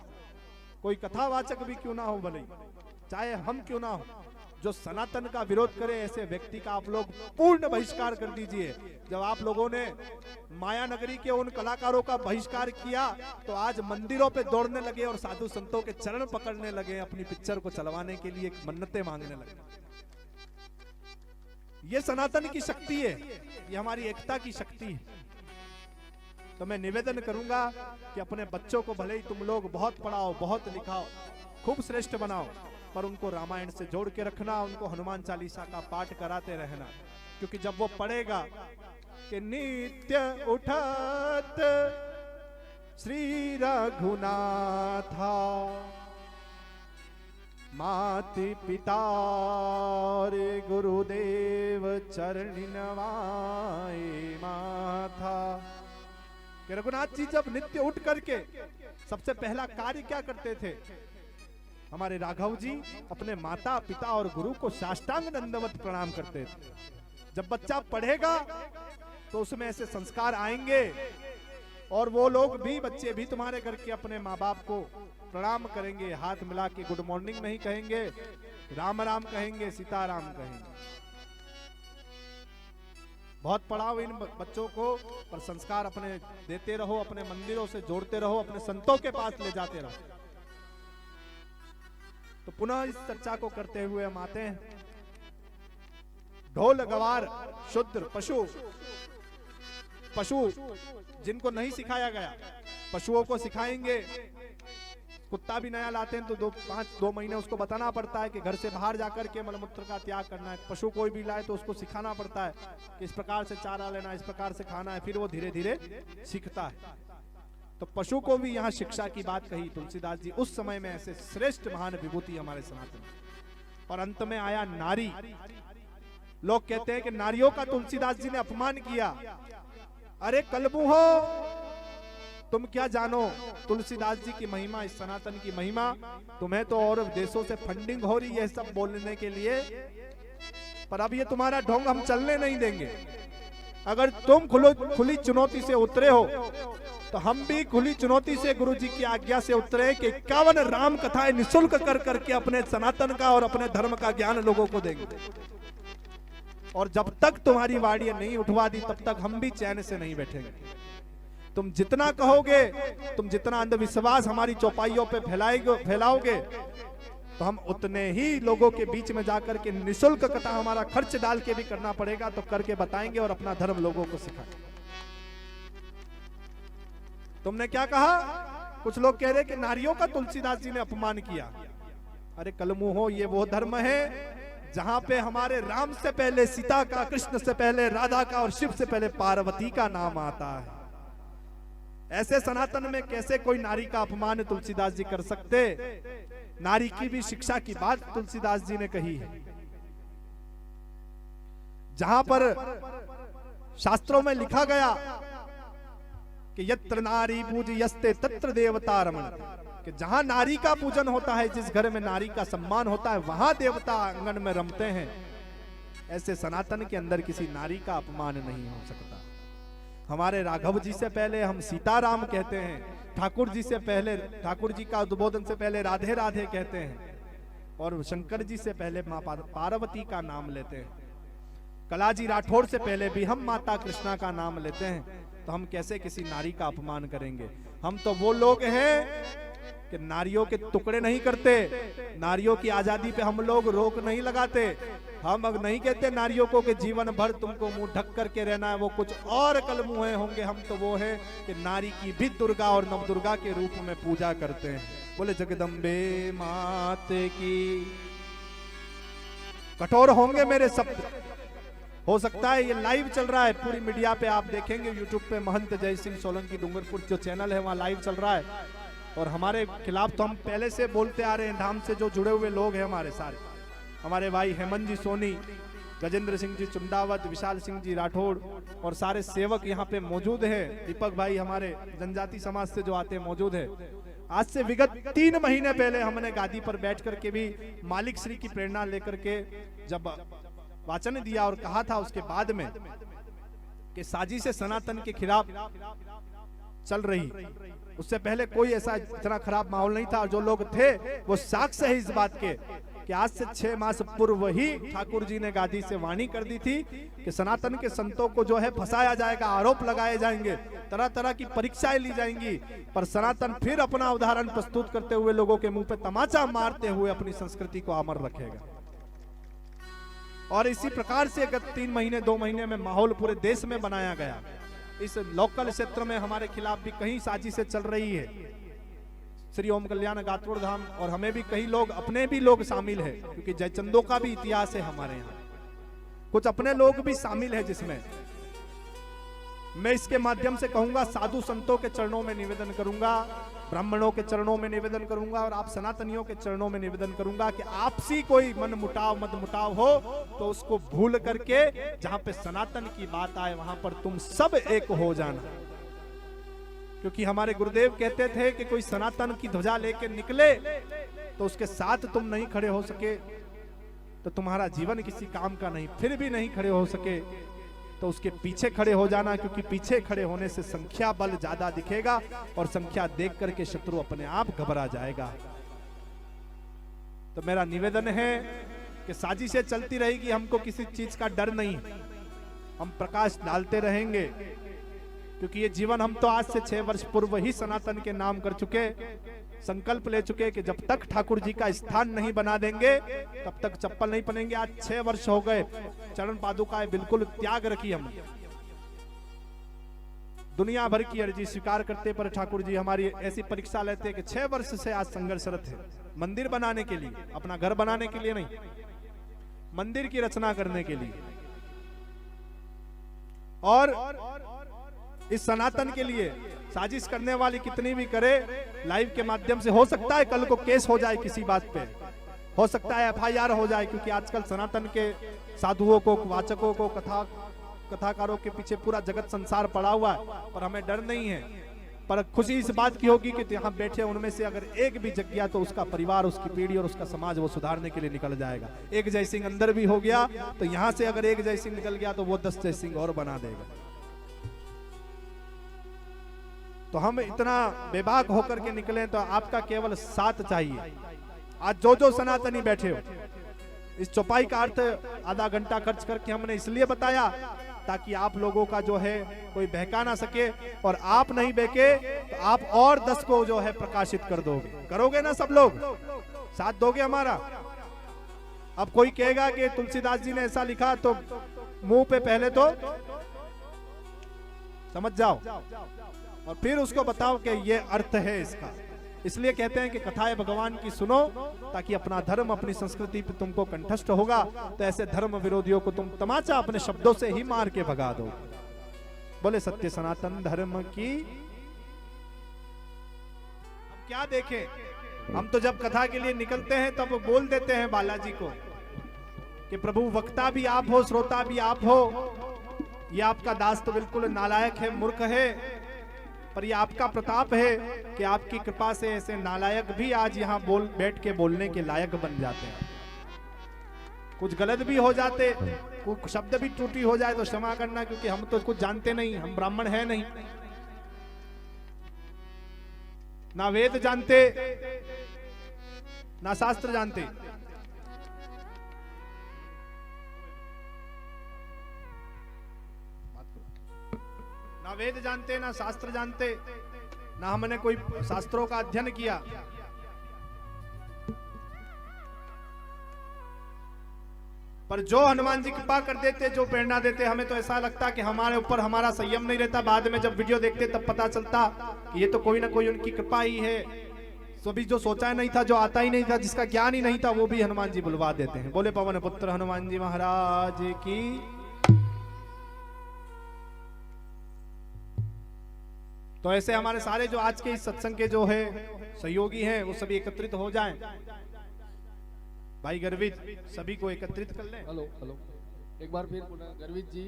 कोई कथावाचक भी क्यों ना हो, भले चाहे हम क्यों ना हो, जो सनातन का विरोध करे ऐसे व्यक्ति का आप लोग पूर्ण बहिष्कार कर दीजिए। जब आप लोगों ने माया नगरी के उन कलाकारों का बहिष्कार किया तो आज मंदिरों पे दौड़ने लगे और साधु संतों के चरण पकड़ने लगे, अपनी पिक्चर को चलवाने के लिए मन्नतें मांगने लगे। ये सनातन की शक्ति है, ये हमारी एकता की शक्ति है। तो मैं निवेदन करूंगा कि अपने बच्चों को भले ही तुम लोग बहुत पढ़ाओ, बहुत लिखाओ, खूब श्रेष्ठ बनाओ, पर उनको रामायण से जोड़ के रखना, उनको हनुमान चालीसा का पाठ कराते रहना। क्योंकि जब वो पढ़ेगा कि नित्य उठत श्री रघुनाथा, माति पिता रे गुरुदेव चरणी नवाए माथा। कि रघुनाथ जी जब नित्य उठ करके सबसे पहला कार्य क्या करते थे, हमारे राघव जी अपने माता पिता और गुरु को साष्टांग दंडवत प्रणाम करते थे। जब बच्चा पढ़ेगा तो उसमें ऐसे संस्कार आएंगे और वो लोग भी, बच्चे भी तुम्हारे घर के अपने माँ बाप को प्रणाम करेंगे, हाथ मिला के गुड मॉर्निंग नहीं कहेंगे, राम राम कहेंगे, सीताराम कहेंगे। बहुत पढ़ाओ इन बच्चों को, पर संस्कार अपने देते रहो, अपने मंदिरों से जोड़ते रहो, अपने संतों के पास ले जाते रहो। तो पुनः इस चर्चा को करते हुए हम आते हैं ढोल गवार शूद्र पशु। पशु जिनको नहीं सिखाया गया, पशुओं को सिखाएंगे। कुत्ता भी नया लाते हैं तो 2 महीने उसको बताना पड़ता है कि घर से बाहर जाकर के मलमूत्र का त्याग करना है। पशु कोई भी लाए तो उसको सिखाना पड़ता है कि इस प्रकार से चारा लेना, इस प्रकार से खाना है, फिर वो धीरे धीरे सीखता है। तो पशु को भी यहाँ शिक्षा की बात कही तुलसीदास जी उस समय में, ऐसे श्रेष्ठ महान विभूति हमारे सनातन। और अंत में आया नारी। लोग कहते हैं कि नारियों का तुलसीदास जी ने अपमान किया। अरे कलबुहो, तुम क्या जानो तुलसीदास जी की महिमा, इस सनातन की महिमा। तुम्हें तो और देशों से फंडिंग हो रही है सब बोलने के लिए, पर अब ये तुम्हारा ढोंग हम चलने नहीं देंगे। अगर तुम खुली चुनौती से उतरे हो तो हम भी खुली चुनौती से गुरु जी की आज्ञा से उतरे कि 51 राम कथाएं निःशुल्क कर करके अपने सनातन का और अपने धर्म का ज्ञान लोगों को देंगे। और जब तक तुम्हारी वाड़ियां नहीं उठवा दी तब तक हम भी चैन से नहीं बैठेंगे। तुम जितना कहोगे, तुम जितना अंधविश्वास हमारी चौपाइयों पे फैलाओगे, तो हम उतने ही लोगों के बीच में जाकर के निःशुल्क कथा हमारा खर्च डाल के भी करना पड़ेगा तो करके बताएंगे और अपना धर्म लोगों को सिखाएंगे। तुमने क्या कहा? कुछ लोग कह रहे कि नारियों का तुलसीदास जी ने अपमान किया। अरे कलमुहो, ये वो धर्म है जहां पे हमारे राम से पहले सीता का, कृष्ण से पहले राधा का और शिव से पहले पार्वती का नाम आता है। ऐसे सनातन में कैसे कोई नारी का अपमान तुलसीदास जी कर सकते? नारी की भी शिक्षा की बात तुलसीदास जी ने कही है। जहां पर शास्त्रों में लिखा गया कि यत्र नारी पूज्यस्ते तत्र देवता रमण, कि जहां नारी का पूजन होता है, जिस घर में नारी का सम्मान होता है, वहां देवता आंगन में रमते हैं। ऐसे सनातन के अंदर किसी नारी का अपमान नहीं हो सकता। हमारे राघव जी से पहले हम सीताराम कहते हैं, ठाकुर जी से पहले, ठाकुर जी का उद्बोधन से पहले राधे राधे कहते हैं, और शंकर जी से पहले मां पार्वती का नाम लेते हैं। कलाजी राठौड़ से पहले भी हम माता कृष्णा का नाम लेते हैं। तो हम कैसे किसी नारी का अपमान करेंगे। हम तो वो लोग हैं कि नारियों के टुकड़े नहीं करते, नारियों की आजादी पे हम लोग रोक नहीं लगाते। हम अब नहीं कहते नारियों को कि जीवन भर तुमको मुंह ढक करके रहना है, वो कुछ और कल मुंह होंगे। हम तो वो है कि नारी की भी दुर्गा और नवदुर्गा के रूप में पूजा करते हैं। बोले जगदम्बे मात की। कठोर होंगे मेरे शब्द, हो सकता है ये लाइव चल रहा है पूरी मीडिया पे, आप देखेंगे यूट्यूब पे महंत जय सिंह सोलंकी डूंगरपुर जो चैनल है वहां लाइव चल रहा है। और हमारे खिलाफ तो हम पहले से बोलते आ रहे हैं, धाम से जो जुड़े हुए लोग हैं हमारे सारे, हमारे भाई हेमंत जी सोनी, गजेंद्र सिंह जी चुंडावत, विशाल सिंह जी राठौड़ और सारे सेवक यहाँ पे मौजूद हैं। दीपक भाई हमारे जनजाति समाज से जो आते हैं मौजूद है। आज से विगत 3 महीने पहले हमने गादी पर बैठ करके भी मालिक श्री की प्रेरणा लेकर के जब वाचन दिया और कहा था उसके बाद में कि साजिश सनातन के खिलाफ चल रही, उससे पहले कोई ऐसा इतना खराब माहौल नहीं था। जो लोग थे वो साक्ष्य है इस बात के कि आज से 6 मास पूर्व ही ठाकुर जी ने गादी से वाणी कर दी थी कि सनातन के संतों को जो है फंसाया जाएगा, आरोप लगाए जाएंगे, तरह तरह की परीक्षाएं ली जाएंगी, पर सनातन फिर अपना उदाहरण प्रस्तुत करते हुए लोगों के मुंह पे तमाचा मारते हुए अपनी संस्कृति को अमर रखेगा। और इसी प्रकार से गत 3 महीने 2 महीने में माहौल पूरे देश में बनाया गया। इस लोकल क्षेत्र में हमारे खिलाफ भी कई साजिशें चल रही है। श्री ओम कल्याण गात्रोड़ धाम और हमें भी कई लोग, अपने भी लोग शामिल है, क्योंकि जयचंदों का भी इतिहास है हमारे यहाँ, कुछ अपने लोग भी शामिल है, जिसमें मैं इसके माध्यम से कहूंगा साधु संतों के चरणों में निवेदन करूंगा, ब्राह्मणों के चरणों में निवेदन करूंगा और आप सनातनियों के चरणों में निवेदन करूंगा कि आपसी कोई मन मुटाव मत मुटाव हो तो उसको भूल करके जहां पे सनातन की बात आए वहां पर तुम सब एक हो जाना। क्योंकि हमारे गुरुदेव कहते थे कि कोई सनातन की ध्वजा लेके निकले तो उसके साथ तुम नहीं खड़े हो सके तो तुम्हारा जीवन किसी काम का नहीं, फिर भी नहीं खड़े हो सके तो उसके पीछे खड़े हो जाना, क्योंकि पीछे खड़े होने से संख्या बल ज्यादा दिखेगा और संख्या देख करके शत्रु अपने आप घबरा जाएगा। तो मेरा निवेदन है कि साजिशें चलती रहेगी, हमको किसी चीज का डर नहीं, हम प्रकाश डालते रहेंगे, क्योंकि ये जीवन हम तो आज से 6 वर्ष पूर्व ही सनातन के नाम कर चुके, संकल्प ले चुके कि जब तक ठाकुर जी का स्थान नहीं बना देंगे तब तक चप्पल नहीं पहनेंगे। आज 6 वर्ष हो गए, चरण पादुकाएं बिल्कुल त्याग रखी हमने, दुनिया भर की अर्जी स्वीकार करते पर ठाकुर जी हमारी ऐसी परीक्षा लेते कि 6 वर्ष से आज संघर्षरत है, मंदिर बनाने के लिए, अपना घर बनाने के लिए नहीं, मंदिर की रचना करने के लिए और इस सनातन के लिए साजिश करने वाली कितनी भी करे, लाइव के माध्यम से हो सकता है कल को केस हो जाए किसी बात पे, हो सकता है FIR हो जाए, क्योंकि आजकल सनातन के साधुओं को, वाचकों को, कथाकारों के पीछे पूरा जगत संसार पड़ा हुआ है, पर हमें डर नहीं है। पर खुशी इस बात की होगी कि यहाँ बैठे उनमें से अगर एक भी जग गया तो उसका परिवार, उसकी पीढ़ी और उसका समाज वो सुधारने के लिए निकल जाएगा। एक जय सिंह अंदर भी हो गया तो यहाँ से अगर एक जय सिंह निकल गया तो वो 10 जय सिंह और बना देगा। तो हम इतना बेबाक होकर के निकले तो आपका केवल साथ चाहिए। आज जो सनातनी बैठे हो, इस चौपाई का अर्थ आधा घंटा खर्च करके हमने इसलिए बताया ताकि आप लोगों का जो है कोई बहका ना सके, और आप नहीं बहके तो आप और 10 को जो है प्रकाशित कर दोगे। करोगे ना, सब लोग साथ दोगे हमारा। अब कोई कहेगा कि तुलसीदास जी ने ऐसा लिखा, तो मुंह पे पहले तो समझ जाओ और फिर उसको बताओ कि ये अर्थ है इसका। इसलिए कहते हैं कि कथाएं भगवान की सुनो ताकि अपना धर्म, अपनी संस्कृति पे तुमको कंठस्थ होगा, तो ऐसे धर्म विरोधियों को तुम तमाचा अपने शब्दों से ही मार के भगा दो। बोले सत्य सनातन धर्म की। हम क्या देखें, हम तो जब कथा के लिए निकलते हैं तब बोल देते हैं बालाजी को कि प्रभु वक्ता भी आप हो, श्रोता भी आप हो, ये आपका दास तो बिल्कुल नालायक है, मूर्ख है, पर ये आपका प्रताप है कि आपकी कृपा से ऐसे नालायक भी आज यहाँ बैठ के बोलने के लायक बन जाते हैं। कुछ गलत भी हो जाते, कुछ शब्द भी त्रुटि हो जाए तो क्षमा करना, क्योंकि हम तो कुछ जानते नहीं, हम ब्राह्मण है नहीं, ना वेद जानते ना शास्त्र जानते। ना वेद जानते, ना शास्त्र जानते, ना हमने कोई शास्त्रों का अध्ययन किया। पर जो हनुमान जी कृपा कर देते, जो प्रेरणा देते, हमें तो ऐसा लगता कि हमारे ऊपर हमारा संयम नहीं रहता। बाद में जब वीडियो देखते तब पता चलता कि ये तो कोई ना कोई उनकी कृपा ही है। तो भी जो सोचा नहीं था, जो आता ही नहीं था, जिसका ज्ञान ही नहीं था, वो भी हनुमान जी बुलवा देते हैं। बोले पवन पुत्र हनुमान जी महाराज की। तो ऐसे हमारे सारे जो आज के इस सत्संग के जो है सहयोगी हैं, वो सभी एकत्रित हो जाएं। भाई गर्वित सभी को एकत्रित कर लें। हेलो हेलो, एक बार फिर पुनः गर्वित जी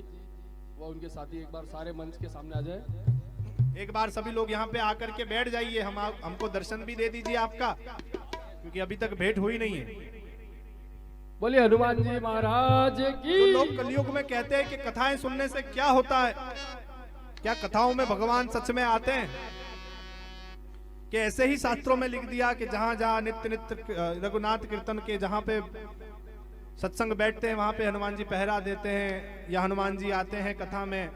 व उनके साथी एक बार सारे मंच के सामने आ जाए। एक बार सभी लोग यहाँ पे आकर के बैठ जाइए। हमको दर्शन भी दे दीजिए आपका, क्योंकि अभी तक भेंट हुई नहीं है। बोलिए हनुमान जी महाराज की। जो लोग कलयुग में कहते हैं कि कथाएं सुनने से क्या होता है, क्या कथाओं में भगवान सच में आते हैं? कि ऐसे ही शास्त्रों में लिख दिया कि जहां जहां नित्य नित्य रघुनाथ कीर्तन के जहां पे सत्संग बैठते हैं, वहां पे हनुमान जी पहरा देते हैं, या हनुमान जी आते हैं कथा में।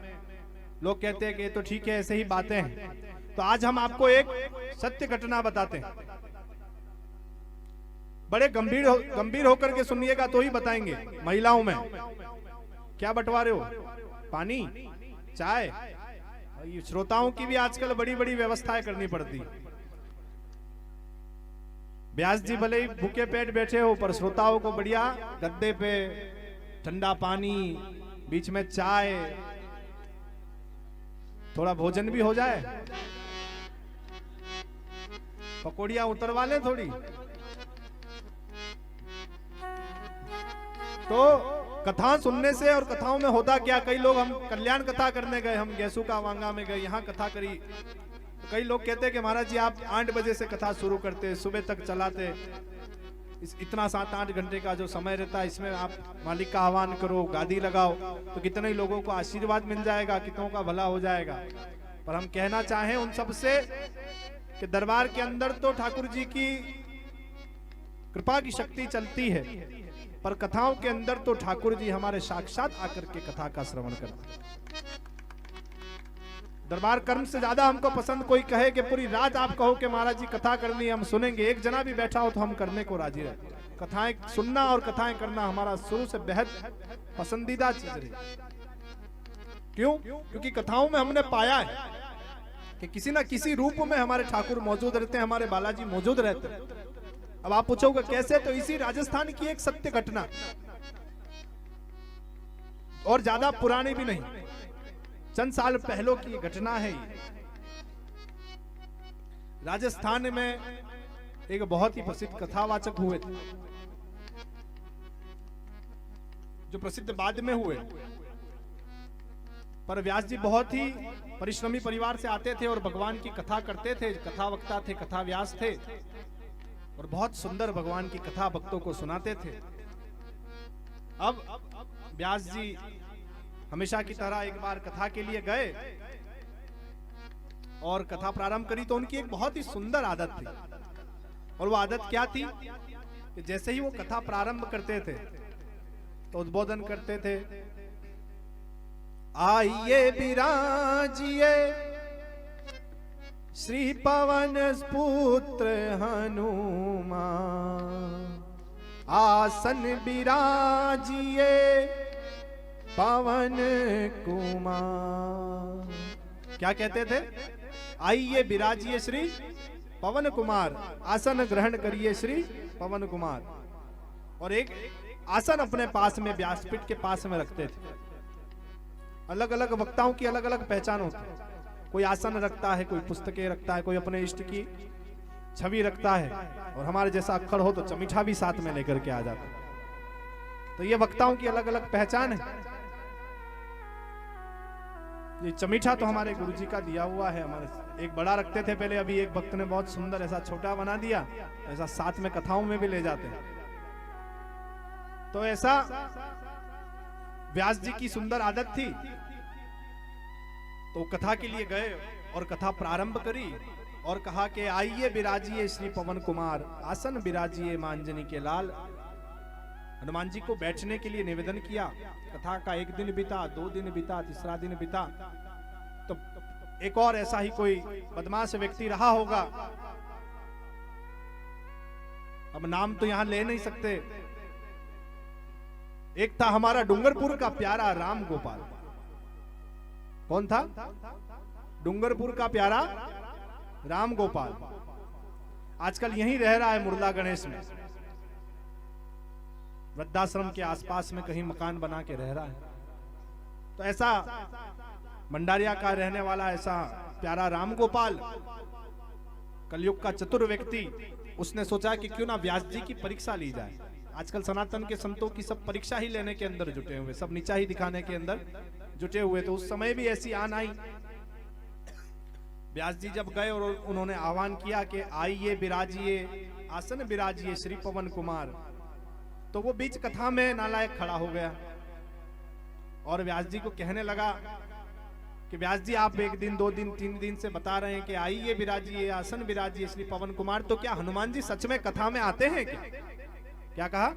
लोग कहते हैं कि ये तो ठीक है, ऐसे ही बातें हैं। तो आज हम आपको एक सत्य घटना बताते हैं। बड़े गंभीर होकर के सुनिएगा तो ही बताएंगे। महिलाओं में क्या बंटवारे हो? पानी, चाय? श्रोताओं की भी आजकल बड़ी बड़ी व्यवस्थाएं करनी पड़ती। व्यास जी भले ही भूखे पेट बैठे हो, पर श्रोताओं को बढ़िया गद्दे पे ठंडा पानी, बीच में चाय, थोड़ा भोजन भी हो जाए, पकौड़ियां उतरवा लें थोड़ी। तो कथा सुनने से, और कथाओं में होता क्या, कई लोग, हम कल्याण कथा करने गए, हम गैसू का वांगा में गए, यहाँ कथा करी। तो कई लोग कहते हैं कि महाराज जी आप 8 बजे से कथा शुरू करते, सुबह तक चलाते, इतना 7-8 घंटे का जो समय रहता है, इसमें आप मालिक का आह्वान करो, गादी लगाओ, तो कितने ही लोगों को आशीर्वाद मिल जाएगा, कितनों का भला हो जाएगा। पर हम कहना चाहें उन सबसे कि दरबार के अंदर तो ठाकुर जी की कृपा की शक्ति चलती है, पर कथाओं के अंदर तो ठाकुर जी हमारे साक्षात आकर के कथा का श्रवण करते हैं। दरबार कर्म से ज्यादा हमको पसंद कोई कहे कि पूरी रात आप कहो कि महाराज जी कथा करनी है, हम सुनेंगे, एक जना भी बैठा हो तो हम करने को राजी रहते हैं। कथाएं सुनना और कथाएं करना हमारा शुरू से बेहद पसंदीदा चीज रही। क्यों? क्योंकि कथाओं में हमने पाया है कि किसी ना किसी रूप में हमारे ठाकुर मौजूद रहते हैं, हमारे बालाजी मौजूद रहते हैं। अब आप पूछोगे कैसे, तो इसी राजस्थान की एक सत्य घटना, और ज्यादा पुरानी भी नहीं, चंद साल पहले की घटना है। राजस्थान में एक बहुत ही प्रसिद्ध कथावाचक हुए थे, जो प्रसिद्ध बाद में हुए। पर व्यास जी बहुत ही परिश्रमी परिवार से आते थे और भगवान की कथा करते थे, कथा वक्ता थे, कथा व्यास थे, और बहुत सुंदर भगवान की कथा भक्तों को सुनाते थे। अब व्यास जी हमेशा की तरह एक बार कथा के लिए गए और कथा प्रारंभ करी। तो उनकी एक बहुत ही सुंदर आदत थी, और वो आदत क्या थी कि जैसे ही वो कथा प्रारंभ करते थे तो उद्बोधन करते थे, आइए विराजिए श्री पवन पुत्र हनुमान, आसन विराजिए पवन कुमार। क्या कहते थे? आइए विराजिए श्री पवन कुमार, आसन ग्रहण करिए श्री पवन कुमार। और एक आसन अपने पास में, व्यासपीठ के पास में रखते थे। अलग अलग वक्ताओं की अलग अलग पहचान होती है। कोई आसन रखता है, कोई पुस्तकें रखता है, कोई अपने इष्ट की छवि रखता है, और हमारे जैसा अक्खर हो तो चमीठा भी साथ में लेकर के आ जाता है। तो ये वक्ताओं की अलग अलग पहचान है। ये चमीठा तो हमारे गुरुजी का दिया हुआ है। हमारे एक बड़ा रखते थे पहले, अभी एक भक्त ने बहुत सुंदर ऐसा छोटा बना दिया, ऐसा साथ में कथाओं में भी ले जाते हैं। तो ऐसा व्यास जी की सुंदर आदत थी। तो कथा के लिए गए और कथा प्रारंभ करी और कहा कि आइए विराजिए श्री पवन कुमार, आसन विराजिए मांजनी के लाल। हनुमान जी को बैठने के लिए निवेदन किया। कथा का 1 दिन बीता, 2 दिन बीता, तीसरा दिन बीता, तो एक और ऐसा ही कोई बदमाश व्यक्ति रहा होगा, अब नाम तो यहां ले नहीं सकते। एक था हमारा डूंगरपुर का प्यारा राम गोपाल। कौन था? डूंगरपुर का प्यारा राम गोपाल। आजकल यहीं रह रहा है मुरला गणेश में, वृद्धाश्रम के आसपास में कहीं मकान बना के रह रहा है। तो ऐसा भंडारिया का रहने वाला ऐसा प्यारा राम गोपाल, कलयुग का चतुर व्यक्ति, उसने सोचा कि क्यों ना व्यास जी की परीक्षा ली जाए। आजकल सनातन के संतों की सब परीक्षा ही लेने के अंदर जुटे हुए, सब नीचा ही दिखाने के अंदर जुटे हुए। तो उस समय भी ऐसी आन आई। व्यास जी जब गए और उन्होंने आह्वान किया कि आइए बिराजिए, आसन बिराजिए श्री पवन कुमार, तो वो बीच कथा में नालायक खड़ा हो गया और व्यास जी को कहने लगा कि व्यास जी आप एक दिन, 2 दिन, 3 दिन से बता रहे हैं कि आइए बिराजिए, आसन बिराजिए श्री पवन कुमार, तो क्या हनुमान जी सच में कथा में आते हैं क्या कहा?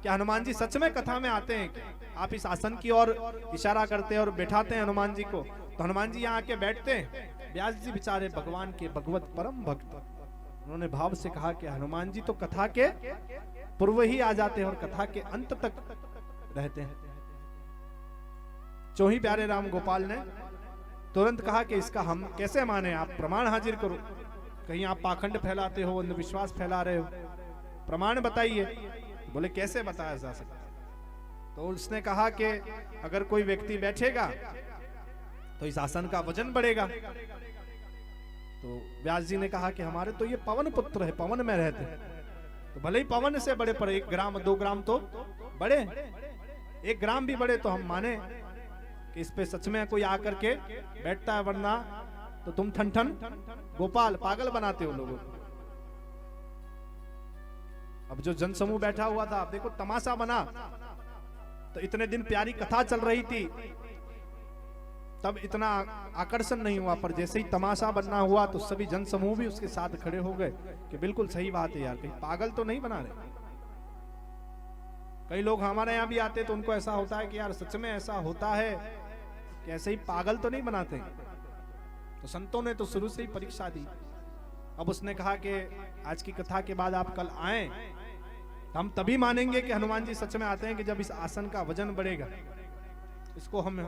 क्या हनुमान जी सच में कथा में आते हैं क्या? आप इस आसन की ओर इशारा करते हैं और बैठाते हैं हनुमान जी को, तो हनुमान जी यहाँ आके बैठते हैं। व्यास जी बेचारे भगवान के भगवत परम भक्त, उन्होंने भाव से कहा कि हनुमान जी तो कथा के पूर्व ही आ जाते हैं और कथा के अंत तक रहते हैं। चौही प्यारे राम गोपाल ने तुरंत कहा कि इसका हम कैसे माने, आप प्रमाण हाजिर करो, कहीं आप पाखंड फैलाते हो, अंधविश्वास फैला रहे हो, प्रमाण बताइए। बोले कैसे बताया जा सकता? तो उसने कहा कि अगर कोई व्यक्ति बैठेगा तो इस आसन का वजन बढ़ेगा। तो व्यास जी ने कहा कि हमारे तो ये पवन पुत्र है, पवन में रहते हैं, तो भले ही पवन से बड़े पर 1 ग्राम 2 ग्राम तो बड़े, 1 ग्राम भी बड़े तो हम माने कि इस पे सच में कोई आकर के बैठता है, वरना तो तुम ठन ठन गोपाल पागल बनाते हो लोगों को। अब जो जनसमूह बैठा हुआ था, आप देखो तमाशा बना, तो इतने दिन प्यारी कथा चल रही थी तब इतना आकर्षण नहीं हुआ, पर जैसे ही तमाशा बनना हुआ तो सभी जनसमूह भी उसके साथ खड़े हो गए कि बिल्कुल सही बात है यार, कहीं पागल तो नहीं बना रहे। कई लोग हमारे यहाँ भी आते तो उनको ऐसा होता है कि यार सच में ऐसा होता है कि ऐसे ही पागल तो नहीं बनाते। तो संतों ने तो शुरू से ही परीक्षा दी। अब उसने कहा कि आज की कथा के बाद आप कल आए तो हम तभी मानेंगे कि हनुमान जी सच में आते हैं कि जब इस आसन का वजन बढ़ेगा, इसको हम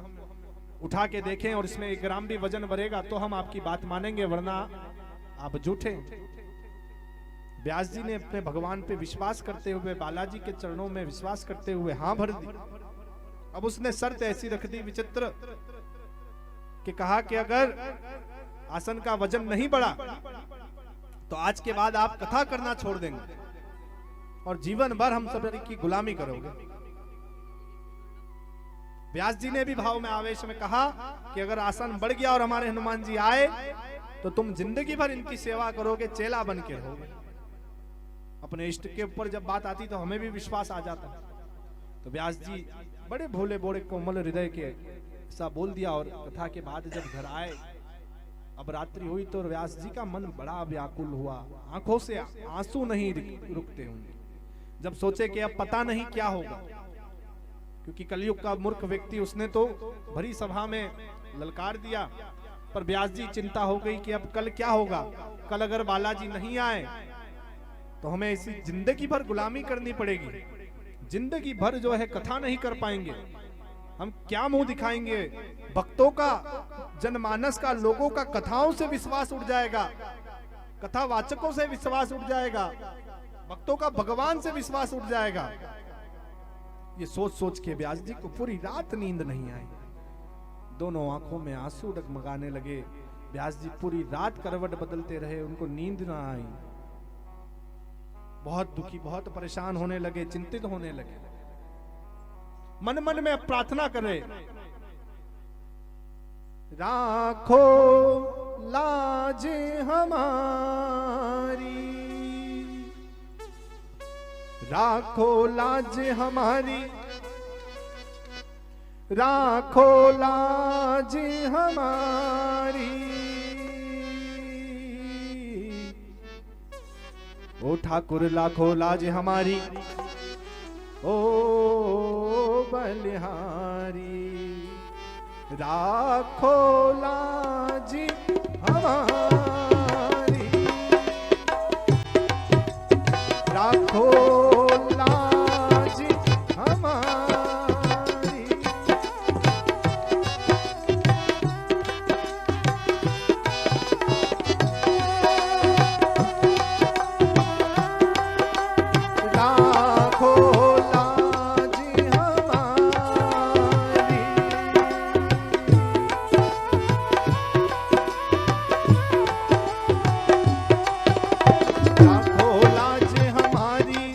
उठा के देखें और इसमें 1 ग्राम भी वजन बढ़ेगा तो हम आपकी बात मानेंगे, वरना आप झूठे। व्यास जी ने अपने भगवान पे विश्वास करते हुए, बालाजी के चरणों में विश्वास करते हुए हाँ भर दी। अब उसने शर्त ऐसी रख दी विचित्र कि कहा कि अगर आसन का वजन नहीं बढ़ा तो आज के बाद आप कथा करना छोड़ देंगे और जीवन भर हम सब की गुलामी करोगे। व्यास जी ने भी भाव में आवेश में कहा कि अगर आसन बढ़ गया और हमारे हनुमान जी आए तो तुम जिंदगी भर इनकी सेवा करोगे, चेला बन के रहोगे। अपने इष्ट के ऊपर जब बात आती तो हमें भी विश्वास आ जाता। तो व्यास जी बड़े भोले बोले कोमल हृदय के ऐसा बोल दिया। और कथा के बाद जब घर आए, अब रात्रि हुई तो व्यास जी का मन बड़ा व्याकुल हुआ, आंखों से आंसू नहीं रुकते होंगे। जब सोचे कि अब पता नहीं क्या होगा, क्योंकि कलयुग का मूर्ख व्यक्ति, उसने तो भरी सभा में ललकार दिया, पर व्यास जी चिंता हो गई कि अब कल क्या होगा। कल अगर बालाजी नहीं आए तो हमें इसी जिंदगी भर गुलामी करनी पड़ेगी, जिंदगी भर जो है कथा नहीं कर पाएंगे, हम क्या मुंह दिखाएंगे। भक्तों का, जनमानस का, लोगों का कथाओं से विश्वास उठ जाएगा, कथावाचकों से विश्वास उठ जाएगा, भक्तों का भगवान से विश्वास उठ जाएगा। ये सोच सोच के व्यास जी को पूरी रात नींद नहीं आई, दोनों आंखों में आंसू डगमगाने लगे। व्यास जी पूरी रात करवट बदलते रहे, उनको नींद ना आई, बहुत दुखी, बहुत परेशान होने लगे, चिंतित होने लगे। मन मन में प्रार्थना करे, राखो लाज हमारी, राखो लाज हमारी, राखो लाज हमारी, ओ ठाकुर लाखो लाज हमारी, ओ बलिहारी। राखो लाज हमारी, राखो लाज हमारी। राखो लाज हमारी, राखो लाज हमारी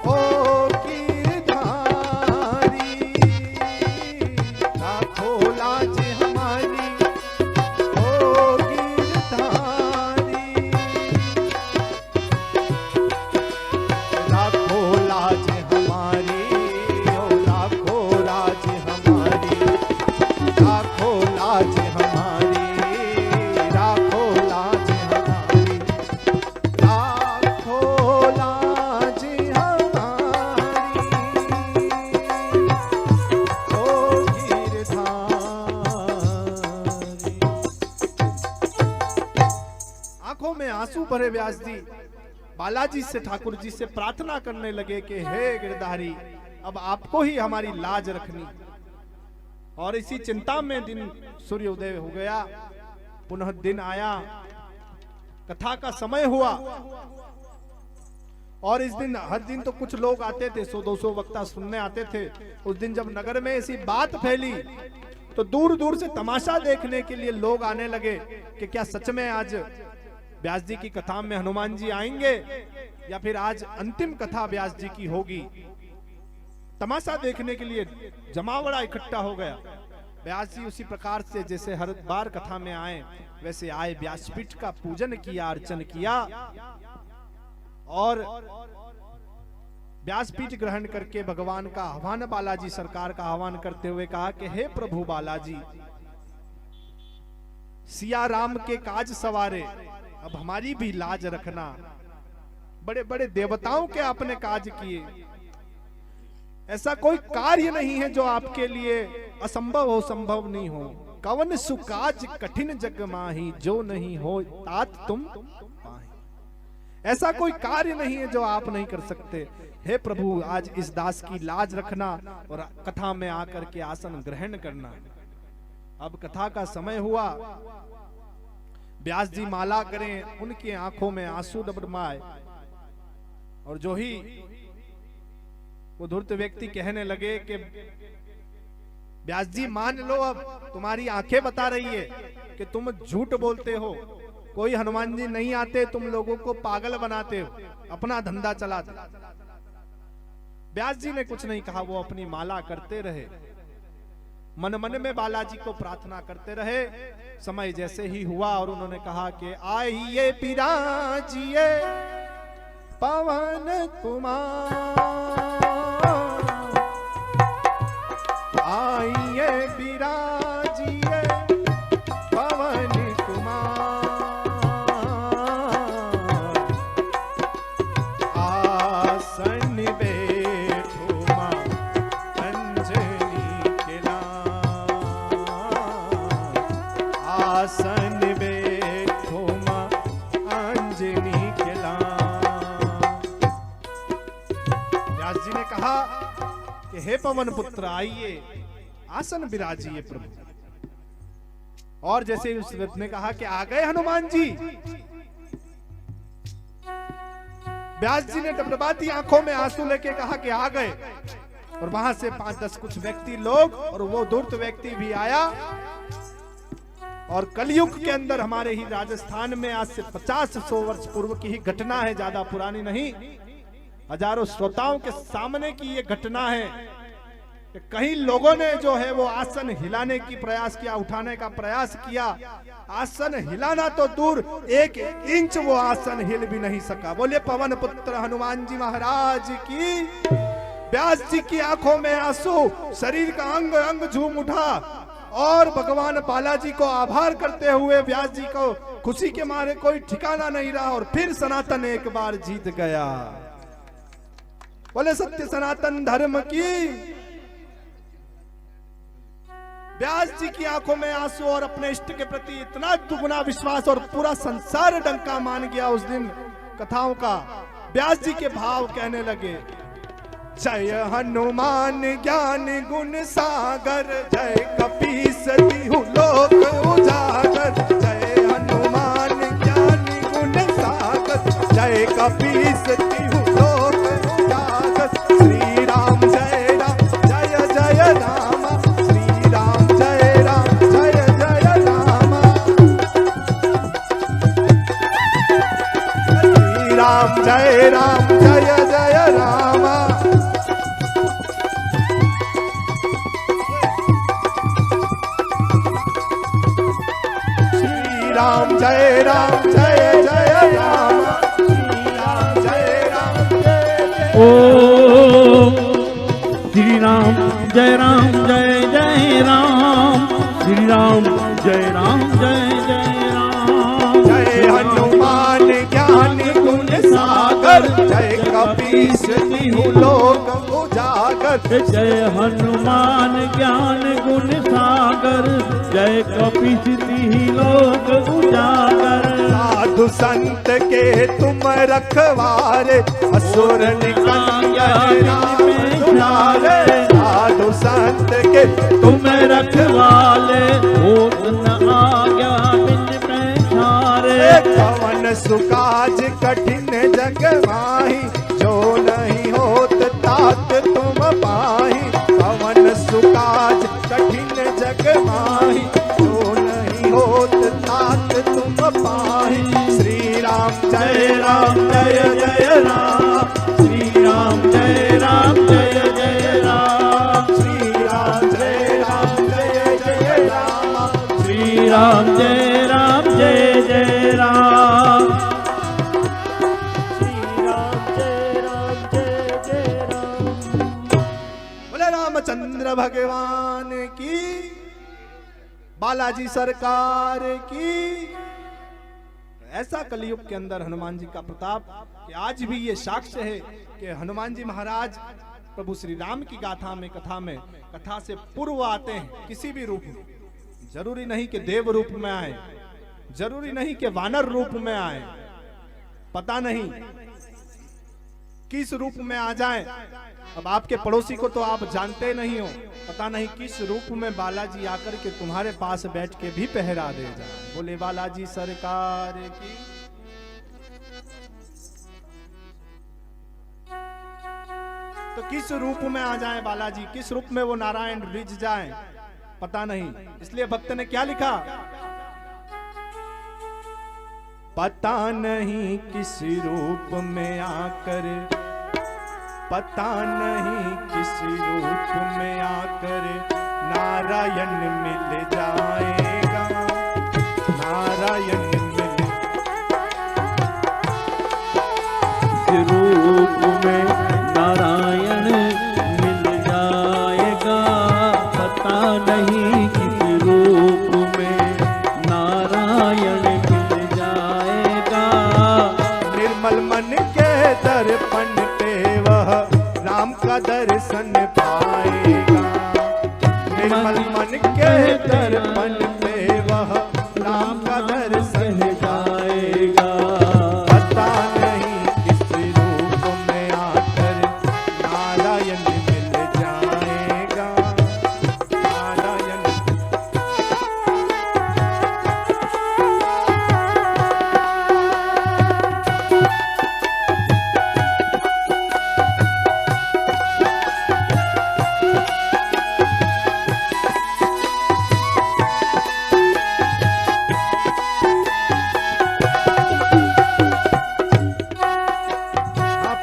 ओ गिरधारी, राखो लाज हमारी ओ गिरधारी, राखो लाज हमारी ओ राखो लाज हमारी, राखो लाज हमारी, राखो लाज हमारी, राखो लाज हमारी ओ गिरधारी। आंखों में आंसू भरे व्यास जी बालाजी से, ठाकुर जी से प्रार्थना करने लगे कि हे गिरधारी, अब आपको ही हमारी लाज रखनी। और इसी चिंता में दिन सूर्योदय हो गया, पुनः दिन आया, कथा का समय हुआ। और इस दिन, हर दिन तो कुछ लोग आते थे, 100-200 वक्ता सुनने आते थे। उस दिन जब नगर में ऐसी बात फैली तो दूर दूर से तमाशा देखने के लिए लोग आने लगे कि क्या सच में आज व्यास जी की कथा में हनुमान जी आएंगे या फिर आज अंतिम कथा व्यास जी की होगी। तमाशा देखने के लिए जमावड़ा इकट्ठा हो गया। व्यास जी उसी प्रकार से जैसे हर बार कथा में आए वैसे आए, व्यासपीठ का पूजन किया, अर्चन किया और व्यासपीठ ग्रहण करके भगवान का आह्वान, बालाजी सरकार का आह्वान करते हुए कहा कि हे प्रभु बालाजी, सिया राम के काज सवारे, अब हमारी भी लाज रखना। बड़े बड़े देवताओं के आपने काज किए, ऐसा कोई कार्य नहीं है जो आपके लिए असंभव हो, संभव नहीं हो। कवन सुकाज कठिन जग माही, जो नहीं हो तात तुम पाहि। ऐसा कोई कार्य नहीं है जो आप नहीं कर सकते। हे प्रभु, आज इस दास की लाज रखना और कथा में आकर के आसन ग्रहण करना। अब कथा का समय हुआ, व्यास जी माला करें, उनकी आंखों में आंसू डबडमाए और जो ही वो धूर्त व्यक्ति कहने लगे कि व्यास जी मान लो, अब तुम्हारी आंखें बता रही है कि तुम झूठ बोलते हो, कोई हनुमान जी नहीं आते, तुम लोगों को पागल बनाते हो, अपना धंधा चलाते। व्यास जी ने कुछ नहीं कहा, वो अपनी माला करते रहे, मन मन में बालाजी को प्रार्थना करते रहे। समय जैसे ही हुआ और उन्होंने कहा कि आइए बिराजिए पवन कुमार, आइए बिराजिए पवन कुमार, आसन बैठो मां अंजनी के लाल, आसन बैठो मां अंजनी के लाल। व्यास जी ने कहा कि हे पवन पुत्र, आइए आसन विराजिए प्रभु। और जैसे उस व्यक्ति ने कहा कि आ गए हनुमान जी, व्यास जी ने डबडबाती आंखों में आंसू लेके कहा कि आ गए। और वहां से 5-10 कुछ व्यक्ति लोग और वो धूर्त व्यक्ति भी आया। और कलयुग के अंदर हमारे ही राजस्थान में आज से 50-100 वर्ष पूर्व की ही घटना है, ज्यादा पुरानी नहीं, हजारों श्रोताओं के सामने की ये घटना है। कई लोगों ने जो है वो आसन हिलाने की प्रयास किया, उठाने का प्रयास किया। आसन हिलाना तो दूर, 1 इंच वो आसन हिल भी नहीं सका। बोले पवन पुत्र हनुमान जी महाराज की। व्यास जी की आंखों में आंसू, शरीर का अंग अंग झूम उठा और भगवान बालाजी को आभार करते हुए व्यास जी को खुशी के मारे कोई ठिकाना नहीं रहा। और फिर सनातन एक बार जीत गया। बोले सत्य सनातन धर्म की। व्यास जी की आंखों में आंसू और अपने इष्ट के प्रति इतना दुगुना विश्वास और पूरा संसार डंका मान गया उस दिन कथाओं का। व्यास जी के भाव कहने लगे, जय हनुमान ज्ञान गुण सागर, जय कपीस तिहु लोक उजागर। जय हनुमान ज्ञान गुण सागर, जय कपीस तिहु लोक उजागर। श्री राम जय जय रामा, श्री राम जय जय रामा। श्री राम जय जय रामा। राम जय राम जय जय राम। श्री राम जय जय। ओ श्री राम जय जय राम। श्री राम जय जय राम। जय हनुमान ज्ञान गुण सागर, जय कपीस तिहु लोक उजागर। जय हनुमान ज्ञान गुण सागर, जय कपीस तिहु लोक उजागर। साधु संत के तुम रखवारे, असुर निकंदन राम दुलारे। साधु संत के तुम रखवाले, होत न आज्ञा बिन पैठारे। कवन सुकाज कठिन जग माही, जो नहीं होत तात तुम पाही। कवन सुकाज कठिन जग माही, जो नहीं होत तात तुम पाही। श्री राम जय जय राम। श्री राम जय जय राम। श्री राम जय जय राम। श्री राम जय जय राम। बोले रामचंद्र भगवान की, बालाजी सरकार की। ऐसा कलयुग के अंदर हनुमान जी का प्रताप कि आज भी ये साक्ष्य है कि हनुमान जी महाराज प्रभु श्री राम की गाथा में, कथा से पूर्व आते हैं किसी भी रूप में। जरूरी नहीं कि देव रूप में आए, जरूरी नहीं कि वानर रूप में आए, पता नहीं किस रूप में आ जाएं। अब आपके पड़ोसी को तो आप जानते नहीं हो, पता नहीं किस रूप में बालाजी आकर के तुम्हारे पास बैठ के भी पहरा दे जाए। बोले बालाजी सरकार की। तो किस रूप में आ जाए बालाजी, किस रूप में वो नारायण रिझ जाए, पता नहीं। इसलिए भक्त ने क्या लिखा, पता नहीं किस रूप में आकर, पता नहीं किस रूप में आकर नारायण मिल जाएगा। नारायण मिल रूप में नारायण मिल जाएगा। पता नहीं किस रूप में नारायण मिल जाएगा। निर्मल मन के दर्पण पे वह राम का दर्शन पाएगा। निर्मल मन के दर्पण पे वह राम का दर्शन पाएगा। पता नहीं किस रूप में आकर नारायण मिल जाएगा। नारायण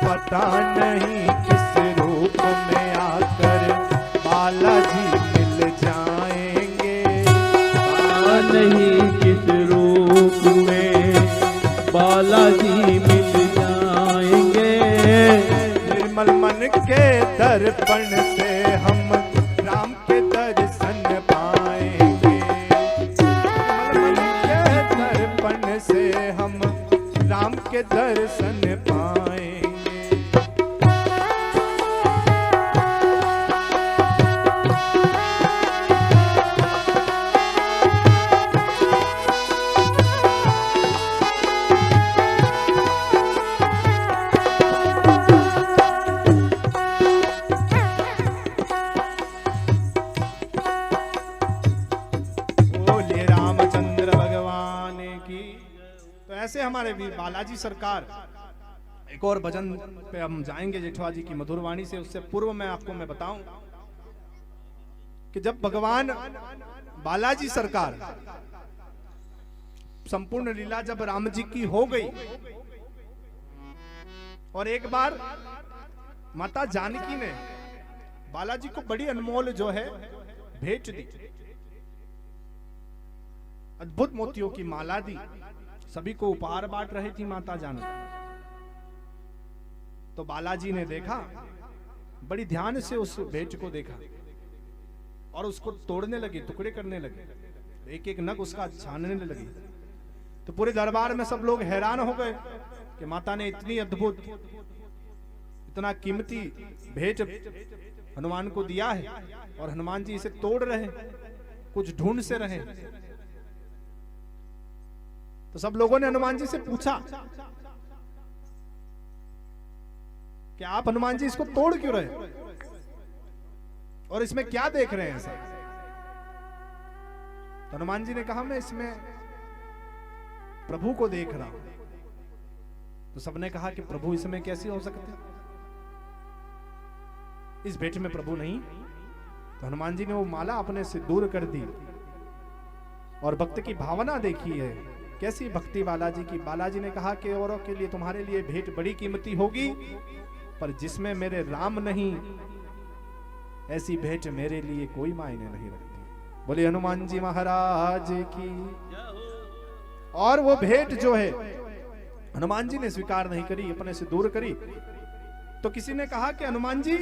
पता नहीं किस रूप में आकर बालाजी मिल जाएंगे। पता नहीं किस रूप में बालाजी मिल जाएंगे। निर्मल मन के दर्पण से हम राम के दर्शन पाएंगे। निर्मल मन के दर्पण से हम राम के दर्शन पाएंगे। हमारे वीर बालाजी सरकार, एक और भजन पे हम जाएंगे जेठवा जी की मधुर वाणी से, उससे पूर्व मैं आपको बताऊं कि जब भगवान बालाजी सरकार संपूर्ण लीला जब राम जी की हो गई और एक बार माता जानकी ने बालाजी को बड़ी अनमोल जो है भेंट दी, अद्भुत मोतियों की माला दी, सभी को उपहार बांट रही थी माता जानकी। तो बालाजी ने देखा, बड़ी ध्यान से उस भेंट को देखा और उसको तोड़ने लगे, टुकड़े करने लगे, एक एक नग उसका छानने लगे। तो पूरे दरबार में सब लोग हैरान हो गए कि माता ने इतनी अद्भुत, इतना कीमती भेंट हनुमान को दिया है और हनुमान जी इसे तोड़ रहे हैं, कुछ ढूंढ से रहे। तो सब लोगों ने हनुमान जी से पूछा कि आप हनुमान जी इसको तोड़ क्यों रहे और इसमें क्या देख रहे हैं सर? तो हनुमान जी ने कहा मैं इसमें प्रभु को देख रहा हूं। तो सबने कहा कि प्रभु इसमें कैसे हो सकते, इस भेंट में प्रभु नहीं। तो हनुमान जी ने वो माला अपने से दूर कर दी और भक्त की भावना देखी है, कैसी भक्ति बालाजी की। बालाजी ने कहा कि औरों के लिए, तुम्हारे लिए भेंट बड़ी कीमती होगी, पर जिसमें मेरे राम नहीं, ऐसी भेंट मेरे लिए कोई मायने नहीं रखती। बोले हनुमान जी महाराज की। और वो भेंट जो है हनुमान जी ने स्वीकार नहीं करी, अपने से दूर करी। तो किसी ने कहा कि हनुमान जी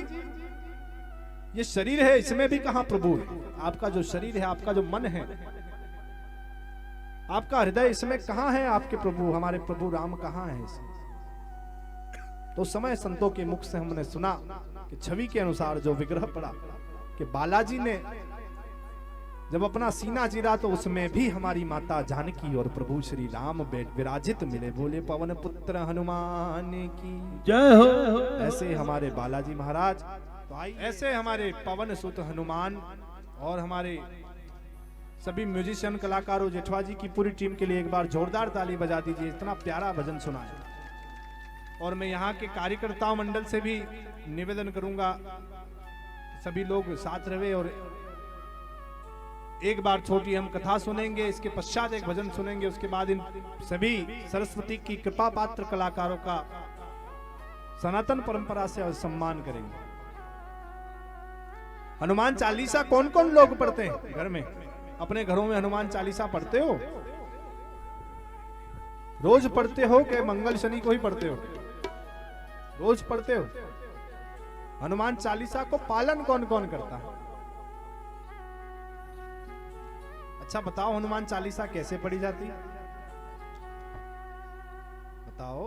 ये शरीर है, इसमें भी कहां प्रभु है? आपका जो शरीर है, आपका जो मन है, आपका हृदय, इसमें कहां है आपके प्रभु? हमारे प्रभु राम कहां है इसमें? तो उस समय संतों के मुख से हमने सुना कि छवि के अनुसार जो विग्रह पड़ा कि बालाजी ने जब अपना सीना चीरा तो उसमें भी हमारी माता जानकी और प्रभु श्री राम विराजित मिले। बोले पवन पुत्र हनुमान की जय हो। ऐसे हमारे बालाजी महाराज, तो आई ऐसे हमारे पवन सुत हनुमान और हमारे सभी म्यूजिशियन कलाकारों, जेठवा जी की पूरी टीम के लिए एक बार जोरदार ताली बजा दीजिए। इतना प्यारा भजन सुनाया। और मैं यहाँ के कार्यकर्ताओं मंडल से भी निवेदन करूंगा, सभी लोग साथ रहे और एक बार छोटी हम कथा सुनेंगे, इसके पश्चात एक भजन सुनेंगे, उसके बाद इन सभी सरस्वती की कृपा पात्र कलाकारों का सनातन परंपरा से सम्मान करेंगे। हनुमान चालीसा कौन कौन लोग पढ़ते हैं घर में? अपने घरों में हनुमान चालीसा पढ़ते हो? रोज पढ़ते हो कि मंगल शनि को ही पढ़ते हो? रोज पढ़ते हो? हनुमान चालीसा को पालन कौन कौन करता है? अच्छा बताओ, हनुमान चालीसा कैसे पढ़ी जाती है? बताओ